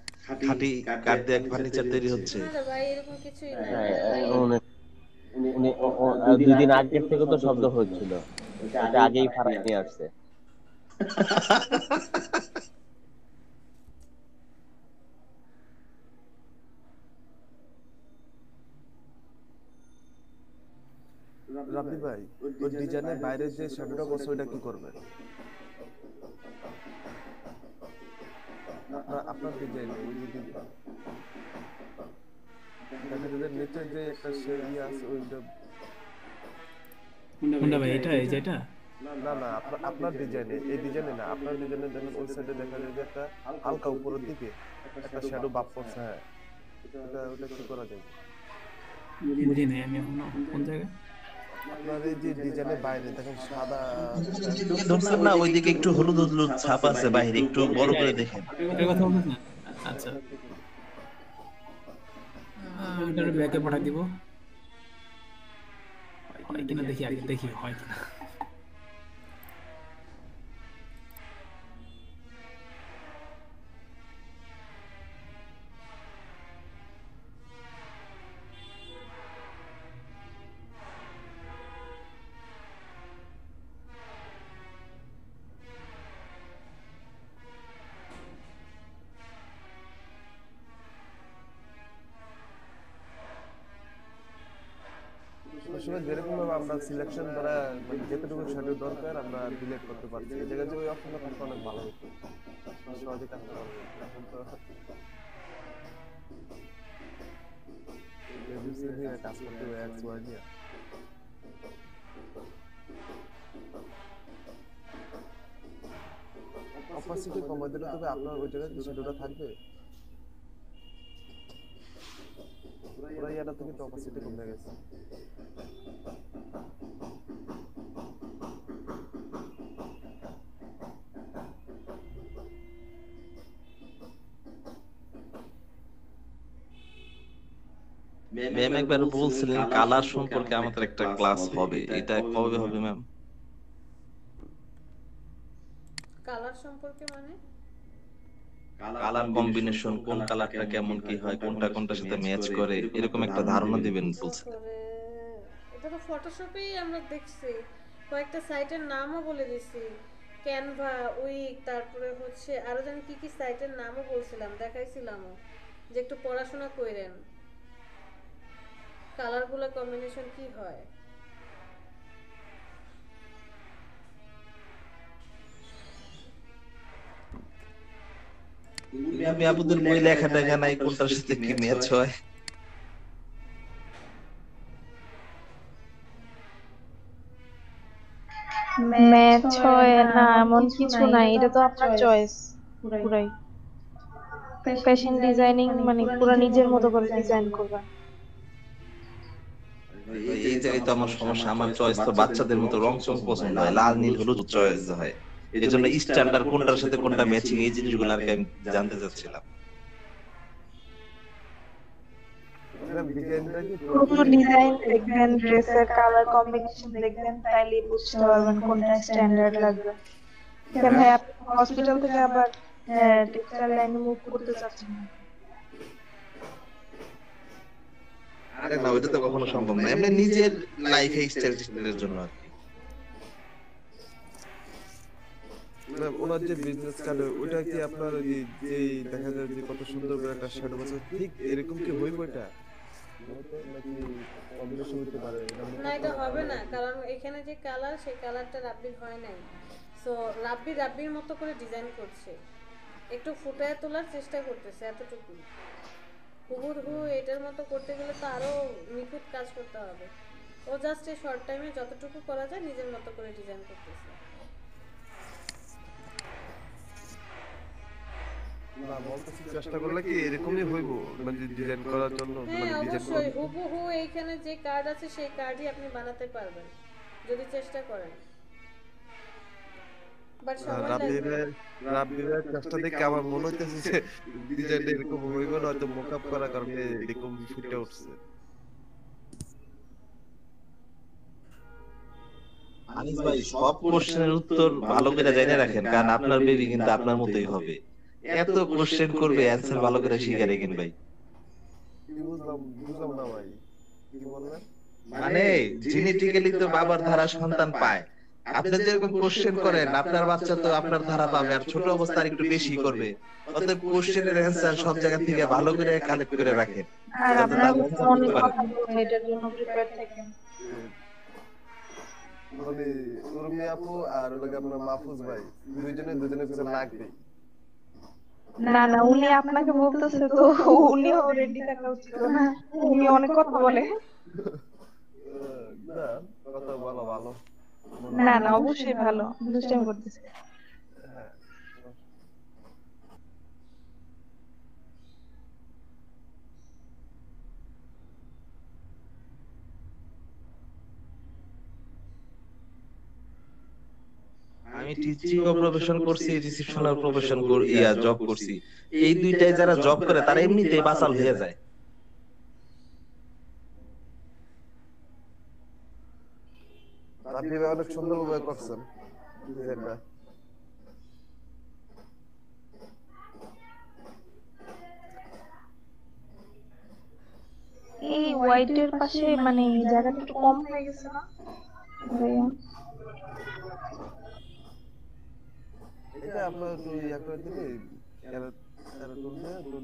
খাঁটি কাঠ দিয়ে ফার্নিচার তৈরি হচ্ছে? না রে ভাই, এরকম কিছুই না। উনি 2 দিন আগের থেকে তো শব্দ হচ্ছিল, এটা আগেই ফারাই নিয়ে আসছে। রাব্বি ভাই ওই ডিজাইনের বাইরে যে শ্যাডোটা করছে ওইটা কি করবে? আপনার ডিজাইন ওই যে নিচে যে একটা শেড আছে ওইটা কোনটা ভাই? এটা এই যে এটা না না আপনার ডিজাইনে, এই ডিজাইনে না, আপনার ডিজাইনে দেখেন ওই সাইডে দেখা যায় যে একটা হালকা উপরের দিকে একটা শ্যাডো বাপ করছে। হ্যাঁ, ওটা কি করা যায়? বুঝি নাই আমি এখন কোন জায়গায়। আপনার এই যে ডিজাইনের বাইরে দেখেন সাদা ধরছেন না, ওইদিকে একটু হলুদ হলুদ ছাপ আছে বাইরে, একটু বড় করে দেখেন। এটার কথা বলছেন না? আচ্ছা, ওটার ব্যাকে পাঠা দিব, হয় কিনা দেখি, আগে দেখি হয় কিনা। আসলে যেরকম ভাবে আমরা সিলেকশন দ্বারা মানে যেটুকু শ্যাডো দরকার আমরা ডিলিট করতে পারছি, এই জায়গায় যে ওই অপশনটা থাকলে অনেক ভালো হতো, সহজে কাজ করা হবে। এখন তো কাজ করতে হবে এক্স ওয়াই দিয়ে। অপাসিটি কমাই দিলে তবে আপনার ওই জায়গায় শ্যাডোটা থাকবে। ম্যাম একবার বলছিলেন কালার সম্পর্কে আমাদের একটা ক্লাস হবে, এটা কবে হবে ম্যাম? কালার সম্পর্কে মানে? কালার কম্বিনেশন, কোন কালারটা কেমন কি হয়, কোনটা কোনটার সাথে ম্যাচ করে, এরকম একটা ধারণা দিবেন বলছিলেন। ওরে, এটা তো ফটোশপেই আমরা দেখছি, কয়েকটা সাইটের নামও বলে দিছি, ক্যানভা, উইক, তারপরে হচ্ছে আরো জানি কি কি সাইটের নামও বলছিলাম, দেখাইছিলামও, যে একটু পড়াশোনা কইরেন কালারগুলো কম্বিনেশন কি হয়। আমি আপনাদের বই লেখা দেখা নাই কোনটার সাথে কি ম্যাচ হয়। ম্যাচ হয় না এমন কিছু নাই, এটা তো আপনার চয়েস পুরাই। ফ্যাশন ডিজাইনিং মানে পুরো নিজের মতো করে ডিজাইন করবেন। এই জায়গায় তো আমার সমস্যা, আমার চয়েস তো বাচ্চাদের মতো রং চং পছন্দ হয়, লাল নীল হলুদ চয়েস হয়, এই জন্য স্ট্যান্ডার্ড কোনটার সাথে কোনটা ম্যাচিং এই জিনিসগুলো আর কি আমি জানতে চাচ্ছিলাম। পুরো ডিজাইন দেখবেন, ড্রেসের কালার কম্বিনেশন দেখবেন, তাইলে বুঝতে পারবেন কোনটা স্ট্যান্ডার্ড লাগবে। কেন ভাই আপনি হসপিটাল থেকে আবার টেক্সটাইল লাইনে মুভ করতে চাচ্ছেন না? আরে না, ওইটা তো কখনো সম্ভব না, এমনি নিজের লাইফে স্টাইলের জন্য আর কি। ওনার যে বিজনেস কার্ড ওটা কি আপনার ওই যে দেখা যায় যে কত সুন্দর করে একটা শ্যাডো আছে, ঠিক এরকম কি হইব এটা নাকি কম্বিনেশন হতে পারে? না, এটা হবে না, কারণ এখানে যে কালার, সেই কালারটা রাব্বির হয় নাই। সো রাব্বির মতো করে ডিজাইন করছে, একটু ফুটায় তোলার চেষ্টা করতেছে, এতটুকু। হুবহু এটার মতো করতে গেলে তো আরো নিখুঁত কাজ করতে হবে। ও জাস্ট এই শর্ট টাইমে যতটুকু করা যায় নিজের মতো করে ডিজাইন করতেছে। না বলতেছি চেষ্টা করলে কি এরকমই হইব মানে ডিজাইন করার জন্য, হ্যাঁ মানে ডিজাইন অবশ্যই হুবহু এইখানে যে কার্ড আছে সেই কার্ডই আপনি বানাতে পারবেন যদি চেষ্টা করেন, বাট সময় লাগবে। রাব্বিরের চেষ্টা দেখে আমার মনে হইতেছে যে ডিজাইনটা এরকম হইব না, হয়তো মকআপ করার কারণে এরকম ফুটে উঠছে। আনিস ভাই, সব কোশ্চেনের উত্তর ভালো করে জেনে রাখেন, কারণ আপনার বেবি কিন্তু আপনার মতোই হবে, এত কোশ্চেন করবে, অ্যানসার ভালো করে শিখে রাখেন ভাই। কি বুঝলাম না ভাই, কি বললেন? মানে জেনেটিক্যালি তো বাবার ধারা সন্তান পায়, আপনি যেরকম কোশ্চেন করেন আপনার বাচ্চা তো আপনার ধারা পাবে, আর ছোট অবস্থায় একটু বেশি করবে। অতএব কোশ্চেনের অ্যানসার সব জায়গা থেকে ভালো করে কালেক্ট করে রাখেন, আর যাতে আপনার তার অ্যানসার অনেক দিতে পারে। কথা বলছেন, এটার জন্য প্রিপেয়ার থাকেন। মানে উর্মি আপু আর ওটাকে আপনার মাহফুজ ভাই দুজনের পিছনে লাগবে। না না, উনি আপনাকে বলতেছে তো উনিও রেডি থাকা উচিত না? উনি অনেক কথা বলে। না, কথা বলা ভালো। না না, অবশ্যই ভালো, দুষ্টামি করতেছে। আমি টিচিং ও প্রফেশন করছি, রিসেপশনাল প্রফেশন জব করছি, এই দুইটাই যারা জব করে তারা এমনিতেই বাচাল হয়ে যায়। আপনি অনেক সুন্দরভাবে করছেন ডিজাইনটা। এই হোয়াইটের পাশে মানে এই জায়গাটা একটু কম হয়ে গেছে না ভাইয়া? এটা আপনার একটু ইয়া করে দিলে ক্যারাটুন দিয়ে একটু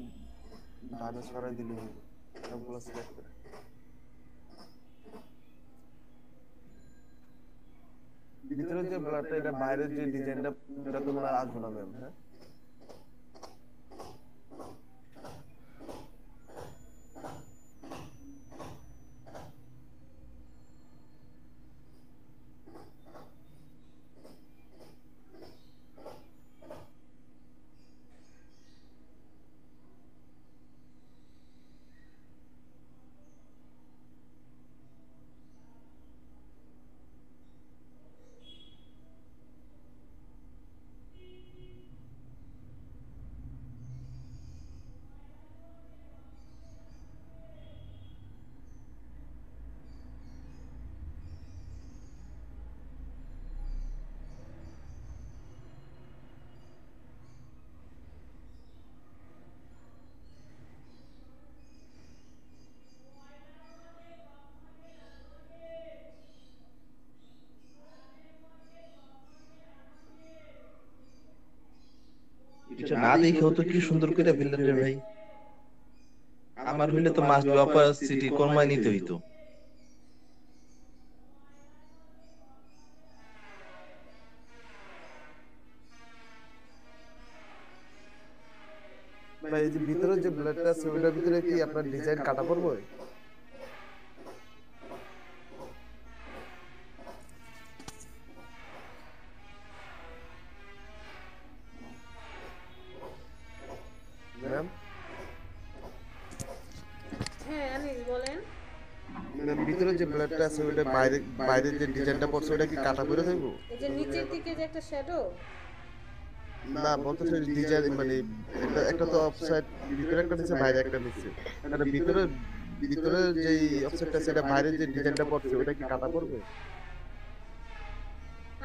ডানে সরাই দিলে সবগুলো সিলেক্ট করে। ভিতরে যে ব্লাডটা, এটা বাইরের যে ডিজাইনটা, এটা তো মনে হয় আসবে না ম্যাম। হ্যাঁ এটা না দেখেও তো কি সুন্দর করে ফেললেন রে ভাই। আমার হইলে তো মাস্ট বি অপারসিটি কমাই নিতে হইতো। ভাই এই যে ভিতরে যে ব্লেডটা আছে ওটার ভিতরে কি আপনার ডিজাইন কাটা পড়বে? ম্যাম হ্যাঁ আনিস বলেন। ভিতরে যে ব্লেডটা আছে ওটা বাইরে বাইরে যে ডিজাইনটা পড়ছে ওটা কি কাটা পড়ে থাকবো? এই যে নিচের দিকে যে একটা শ্যাডো, না বলতেছে ডিজাইন মানে একটা একটা তো অফসাইড ভিতরে একটা নিচে বাইরে একটা নিচে মানে ভিতরে ভিতরে যে অফসাইডটা সেটা বাইরে যে ডিজাইনটা পড়ছে ওটা কি কাটা পড়বে?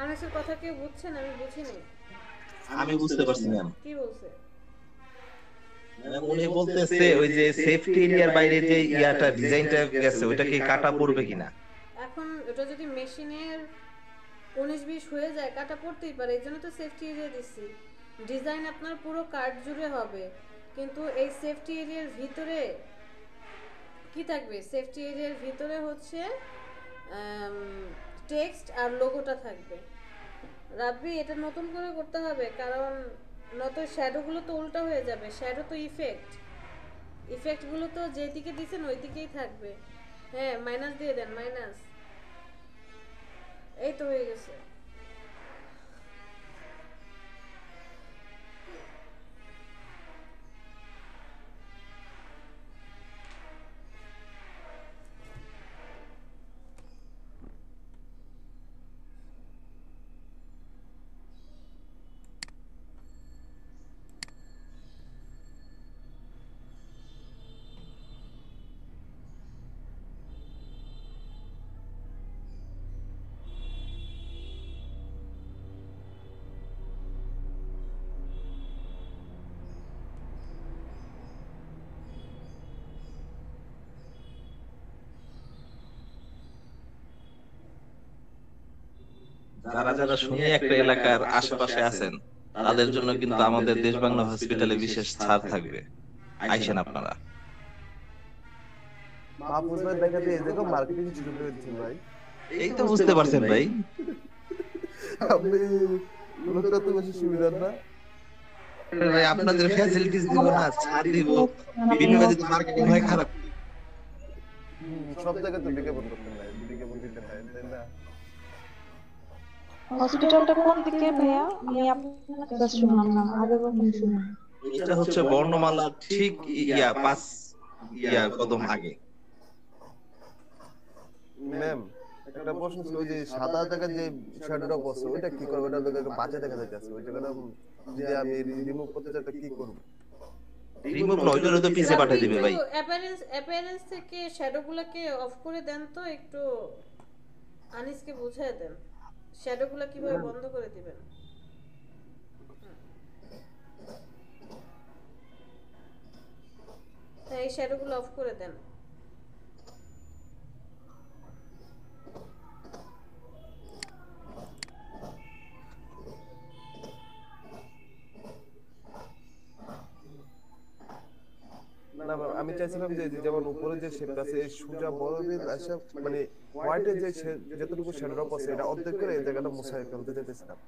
আনিসের কথা কেউ বুঝছেন? আমি বুঝিনি। আমি বুঝতে পারছি ম্যাম। কি বলছে? উনি বলতেছে ওই যে সেফটি এরিয়ার বাইরে যে ইয়াটা ডিজাইনটা গেছে ওটা কি কাটা পড়বে কিনা। এখন ওটা যদি মেশিনের 19-20 হয়ে যায় কাটা পড়তেই পারে, এই জন্য তো সেফটি এরিয়া দিচ্ছি। ডিজাইন আপনার পুরো কার্ড জুড়ে হবে, কিন্তু এই সেফটি এরিয়ার ভিতরে কি থাকবে? সেফটি এরিয়ার ভিতরে হচ্ছে টেক্সট আর লোগোটা থাকবে। রাব্বি এটা নতুন করে করতে হবে, কারণ নয়তো শ্যাডোগুলো তো উল্টা হয়ে যাবে। শ্যাডো তো ইফেক্টগুলো তো যেদিকে দিচ্ছেন ওই দিকেই থাকবে। হ্যাঁ মাইনাস দিয়ে দেন, মাইনাস। এই তো হয়ে গেছে। যারা যারা শুনে একটা এলাকার আশেপাশে আছেন তাদের জন্য কিন্তু আমাদের দেশ বাংলা হসপিটালে বিশেষ ছাড় থাকবে, আইসেন আপনারা। মাহফুজ ভাই দেখাতে এই দেখো মার্কেটিং শুরু করে দিচ্ছেন ভাই। এই তো বুঝতে পারছেন ভাই। আপনি লোকটা তো বেশি সুবিধার না ভাই আপনাদের ফ্যাসিলিটিস দিব না, ছাড় দিব, বিনিময়ে মার্কেটিং হয় খারাপ। সব জায়গায় তো বিজ্ঞাপন করতেন ভাই, বিজ্ঞাপন দিতেন ভাই, তাই না? হসপিটালটা কোন দিকে ভাইয়া? আমি আপনার কাছে শুনলাম না, আগে কখনো শুনি। এটা হচ্ছে বর্ণমালা ঠিক পাঁচ কদম আগে। ম্যাম একটা প্রশ্ন ছিল, ওই যে সাদা জায়গায় যে শ্যাডোটা পড়ছে ওইটা কি করবে? ওটা তো বাজে দেখা যাচ্ছে, ওই জায়গাটা যদি আমি রিমুভ করতে চাই তো কি করব? রিমুভ নয়, ওইটা তো পিছে পাঠিয়ে দিবে ভাই। অ্যাপিয়ারেন্স থেকে শ্যাডোগুলোকে অফ করে দেন তো, একটু আনিসকে বুঝিয়ে দেন শ্যাডোগুলো কিভাবে বন্ধ করে দিবেন। হ্যাঁ এই শ্যাডোগুলো অফ করে দেন। না আমি চাইছিলাম যে যেমন উপরে যে শেপটা আছে এই সোজা বর্ডারের আসা মানে হোয়াইটের যে যতটুকু শ্যাডো আছে এটা অর্ধেক করে এই জায়গাটা মুছাই ফেলতে চাইছিলাম।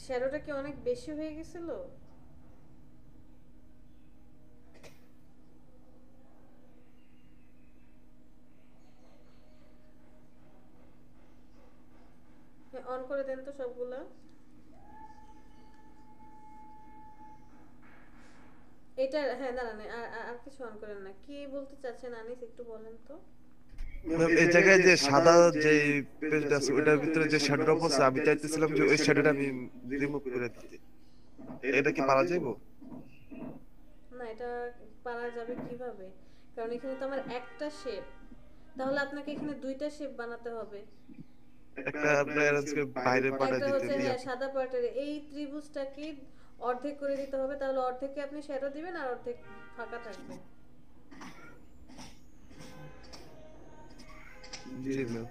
শ্যাডোটা কি অনেক বেশি হয়ে গেছিল? অন করে দেন তো সবগুলা। এটা হ্যাঁ দাঁড়ান, আর কিছু অন করেন না। কি বলতে চাচ্ছেন আনিস একটু বলেন তো। এই জায়গায় যে সাদা যে পেজটা আছে ওটার ভিতরে যে শ্যাডোটা আছে আমি চাইতেছিলাম যে ওই শ্যাডোটা আমি রিমুভ করে দিতে। এটা কি পারা যাবে? না এটা পারা যাবে কিভাবে? কারণ এখানে তো আমার একটা শেপ, তাহলে আপনাকে এখানে দুইটা শেপ বানাতে হবে। একটা আপনার আজকে বাইরে পাঠিয়ে একটা দিতে হচ্ছে দিই। সাদা পার্টের এই ত্রিভুজটাকে অর্ধেক করে দিতে হবে, তাহলে অর্ধেকে আপনি শ্যাডো দিবেন আর অর্ধেক ফাঁকা থাকবে। জি ম্যাম।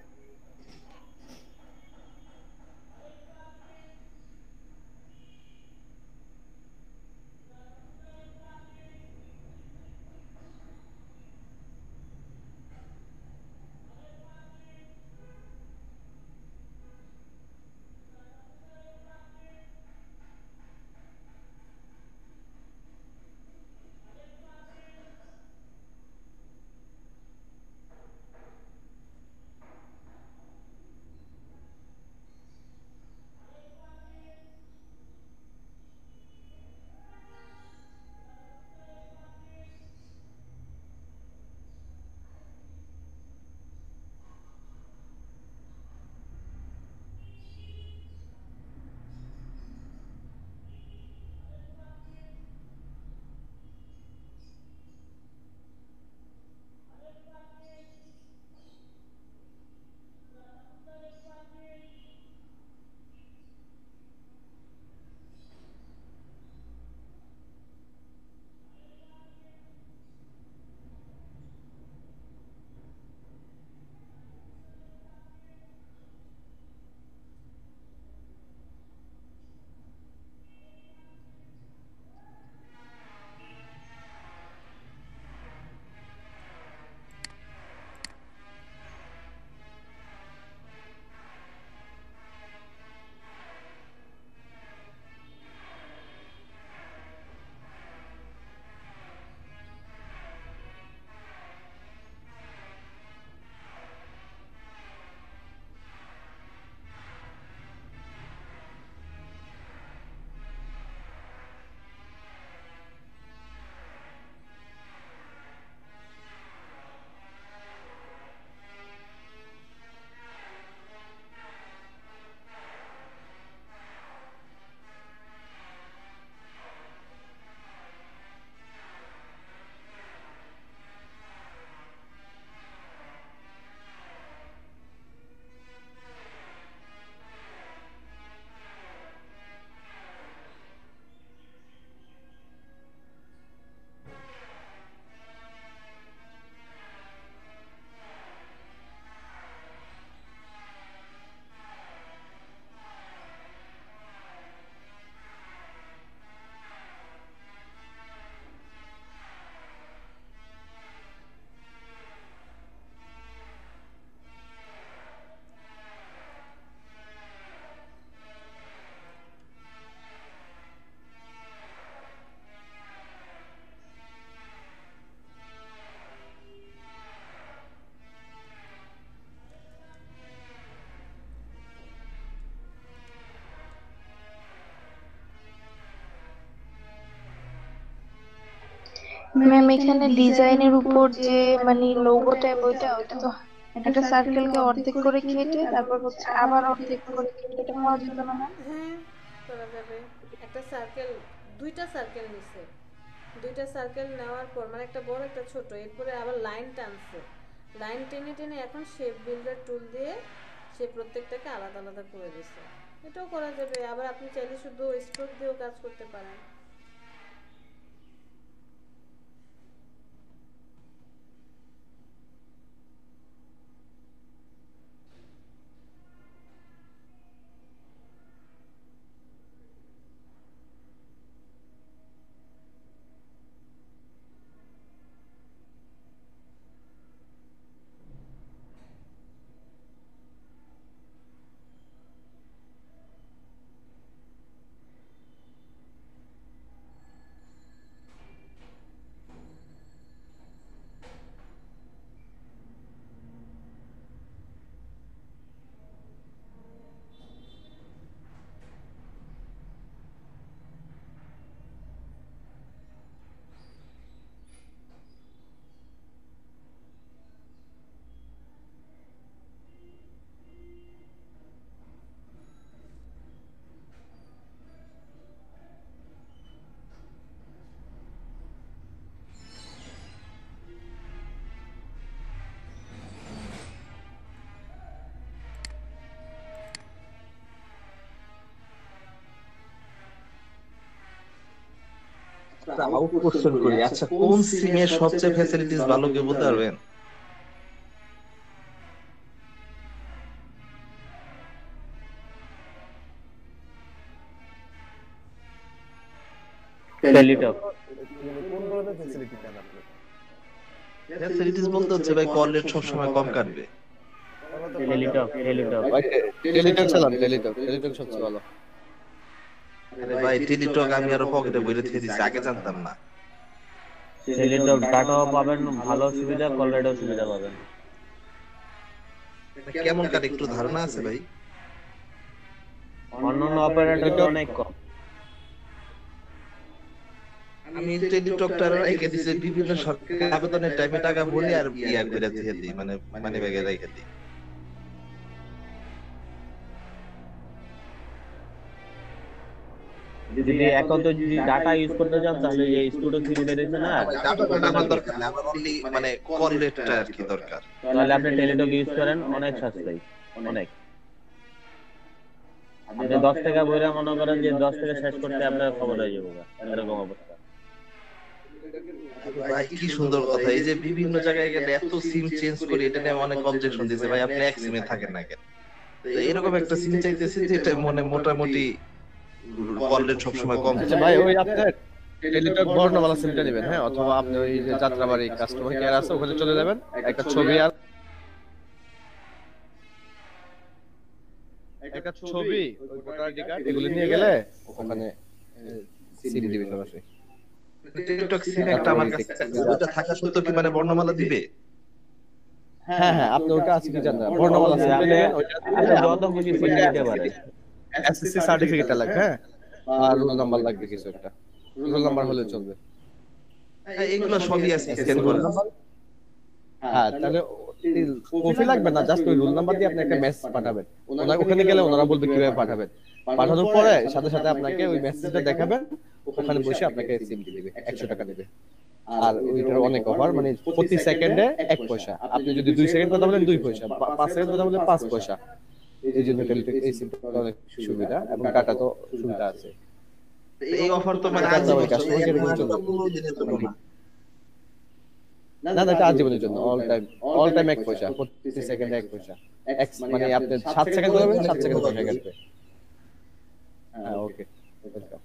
ম্যাম এখানে ডিজাইনের উপর যে মানে লোগো টাইপ ওইটা ওইটা তো একটা সার্কেলকে অর্ধেক করে কেটে তারপর হচ্ছে আবার অর্ধেক করে কেটে এটা করা যেত না ম্যাম? হ্যাঁ, করা যাবে। একটা সার্কেল, দুইটা সার্কেল নিছে, দুইটা সার্কেল নেওয়ার পর মানে একটা বড় একটা ছোট, এরপরে আবার লাইন টানছে, লাইন টেনে টেনে এখন শেপ বিল্ডার টুল দিয়ে সে প্রত্যেকটাকে আলাদা আলাদা করে দিছে। এটাও করা যাবে। আবার আপনি চাইলে শুধু স্ট্রোক দিয়েও কাজ করতে পারেন। আউট কোশ্চেন করি, আচ্ছা কোন সিমের সবচেয়ে ফ্যাসিলিটিস ভালো কেউ বলতে পারবেন? টেলিটক। কোন ধরনের ফ্যাসিলিটি চান আপনি? ফ্যাসিলিটিস বলতে হচ্ছে ভাই কল রেট সবসময় কম কাটবে। টেলিটক। ভাই টেলিটক চালান, টেলিটক সবচেয়ে ভালো। আরে ভাই টেলিটক আমি আরো পকেটে বইরে থেকে দিছি, আগে জানতাম না। টেলিটক ডাটাও পাবেন, ভালো সুবিধা, কল রেটও সুবিধা পাবেন। কেমন কাট একটু ধারণা আছে ভাই? অন্যান্য অপারেটর তো অনেক কম। আমি টেলিটকটা রেখে দিছি বিভিন্ন সরকারি আবেদনের টাইমে টাকা ভরি আর ইয়া করে দিয়ে দিই, মানে মানি ব্যাগে রেখে দিই। যদি এখন তো যদি ডাটা ইউজ করতে চান তাহলে যে স্টুডিও সিম বেরিয়েছে না, আমার দরকার নেই, আমার অনলি মানে কল রেটটা আর কি দরকার। তাহলে আপনি টেলিটক ইউজ করেন, অনেক সাশ্রয়ী, অনেক। আপনি 10 টাকা বইরা মনে করেন যে 10 টাকা শেষ করতে আপনার খবর হয়ে যাবে, এরকম অবস্থা। ভাই কি সুন্দর কথা, এই যে বিভিন্ন জায়গায় গেলে এত সিম চেঞ্জ করি, এটা নিয়ে অনেক অবজেকশন দিছে, ভাই আপনি এক সিমে থাকেন না কেন? তো এরকম একটা সিম চাইতেছি যেটা মনে মোটামুটি কল রেট সবসময় কম। আচ্ছা ভাই, ওই আপনার টেলিটক বর্ণমালা সিমটা নেবেন, হ্যাঁ, অথবা আপনি ওই যে যাত্রাবাড়ি কাস্টমার কেয়ার আছে ওখানে চলে যাবেন, একটা ছবি আর ওই ভোটার আইডি কার্ড এগুলো নিয়ে গেলে ওখানে সিম দিবে সরাসরি। টেলিটক সিম একটা আমার কাছে আছে, ওটা থাকা সত্ত্বেও কি মানে বর্ণমালা দিবে? হ্যাঁ হ্যাঁ, আপনি ওটা আছে কি জানেন, বর্ণমালা সিমটা নেবেন, ওইটা আপনি যত খুশি সিম দিতে পারেন। এসএসসি সার্টিফিকেটটা লাগবে, হ্যাঁ, আর রোল নাম্বার লাগবে কিছু একটা, রোল নাম্বার হলে চলবে। এগুলো সবই আছে স্ক্যান করে। হ্যাঁ, তাহলে কপি লাগবে না, জাস্ট ওই রোল নাম্বার দিয়ে আপনি একটা মেসেজ পাঠাবেন, ওখানে গেলে ওনারা বলবে কিভাবে পাঠাবেন। পাঠানোর পরে সাথে সাথে আপনাকে ওই মেসেজটা দেখাবেন, ওখানে বসে আপনাকে সিম দিয়ে দিবে, 100 টাকা নেবে। আর ওইটার অনেক অফার, মানে প্রতি সেকেন্ডে 1 পয়সা, আপনি যদি 2 সেকেন্ড কথা বলেন 2 পয়সা, 5 সেকেন্ড কথা বলেন 5 পয়সা। এই জন্য টেলিটক এই সিমটা অনেক সুবিধা, এবং ডাটা তো সুবিধা আছে। এই অফার তো মানে টাকা আজীবন ওই কাস্টমার কেয়ারে চলবে। না না, এটা আজীবনের জন্য, অল টাইম 1 পয়সা, প্রতি সেকেন্ডে 1 পয়সা। মানে আপনি 7 সেকেন্ড বলবেন 7 সেকেন্ড পয়সা কাটবে। হ্যাঁ, ওকে, ওয়েলকাম।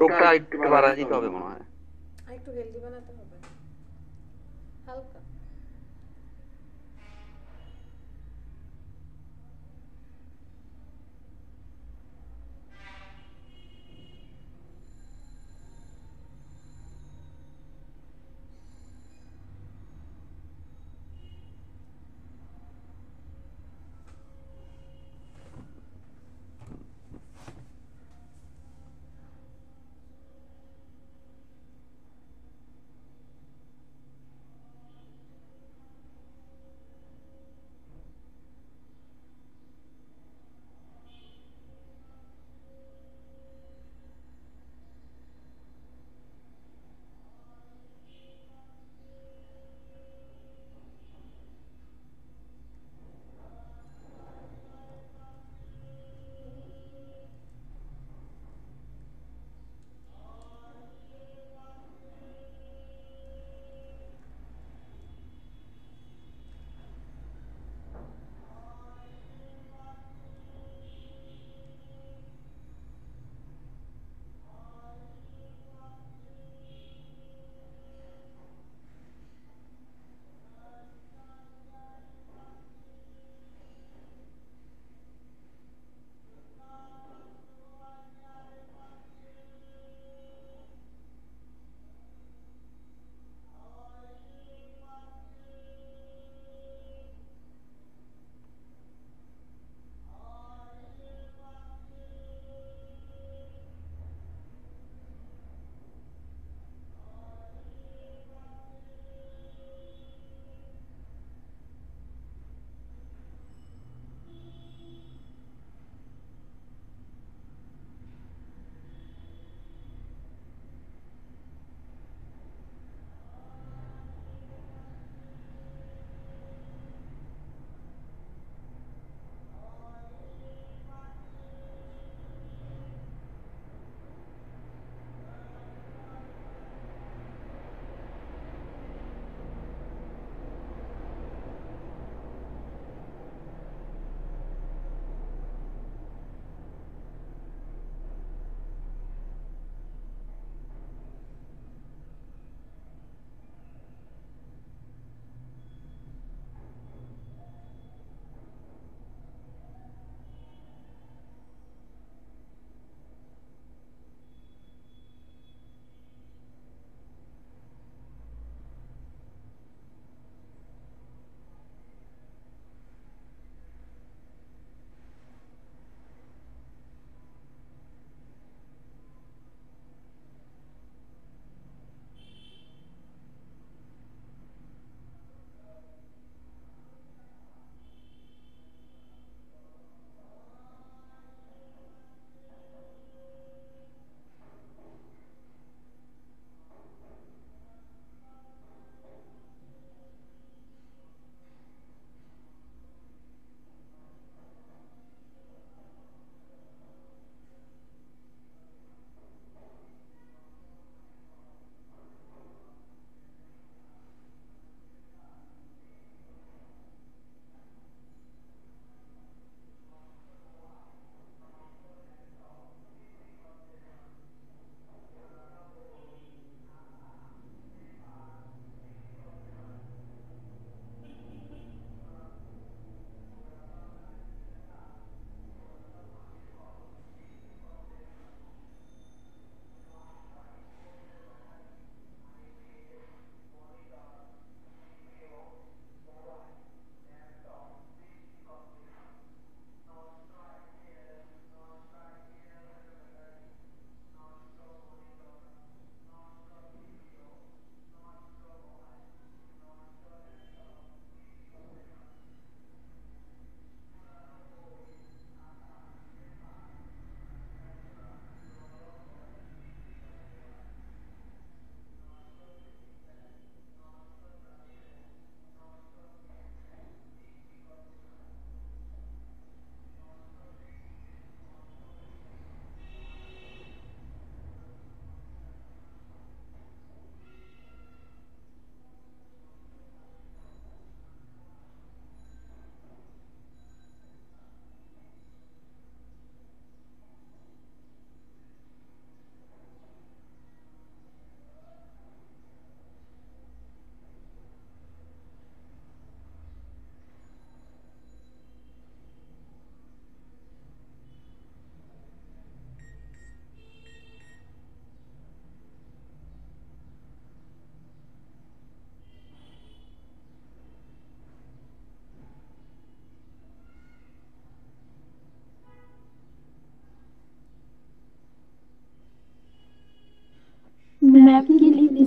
টোকটা একটু বাড়া দিতে হবে মনে হয়। আর একটু হেলদি বানাতে হবে হালকা।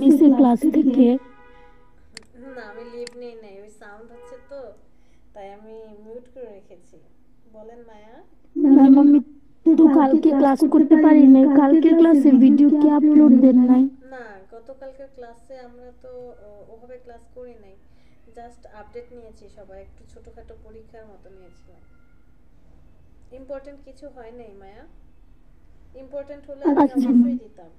মেসের ক্লাস থেকে। না আমি লিভ নেই নাই, ওই সাউন্ড হচ্ছে তো তাই আমি মিউট করে রেখেছি। বলেন মায়া। ম্যাম আমি তো কালকে ক্লাস করতে পারি নাই, কালকের ক্লাসের ভিডিও কি আপলোড দেন নাই? না গতকালকের ক্লাসে আমরা তো ওভাবে ক্লাস করি নাই, জাস্ট আপডেট নিয়েছি, সবাই একটু ছোটখাটো পরীক্ষার মতো নিয়েছিলাম। ইম্পর্টেন্ট কিছু হয় নাই মায়া, ইম্পর্টেন্ট হলে আমি অবশ্যই দিতাম।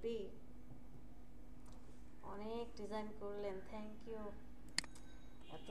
ভাবি অনেক ডিজাইন করলেন, থ্যাংক ইউ। এত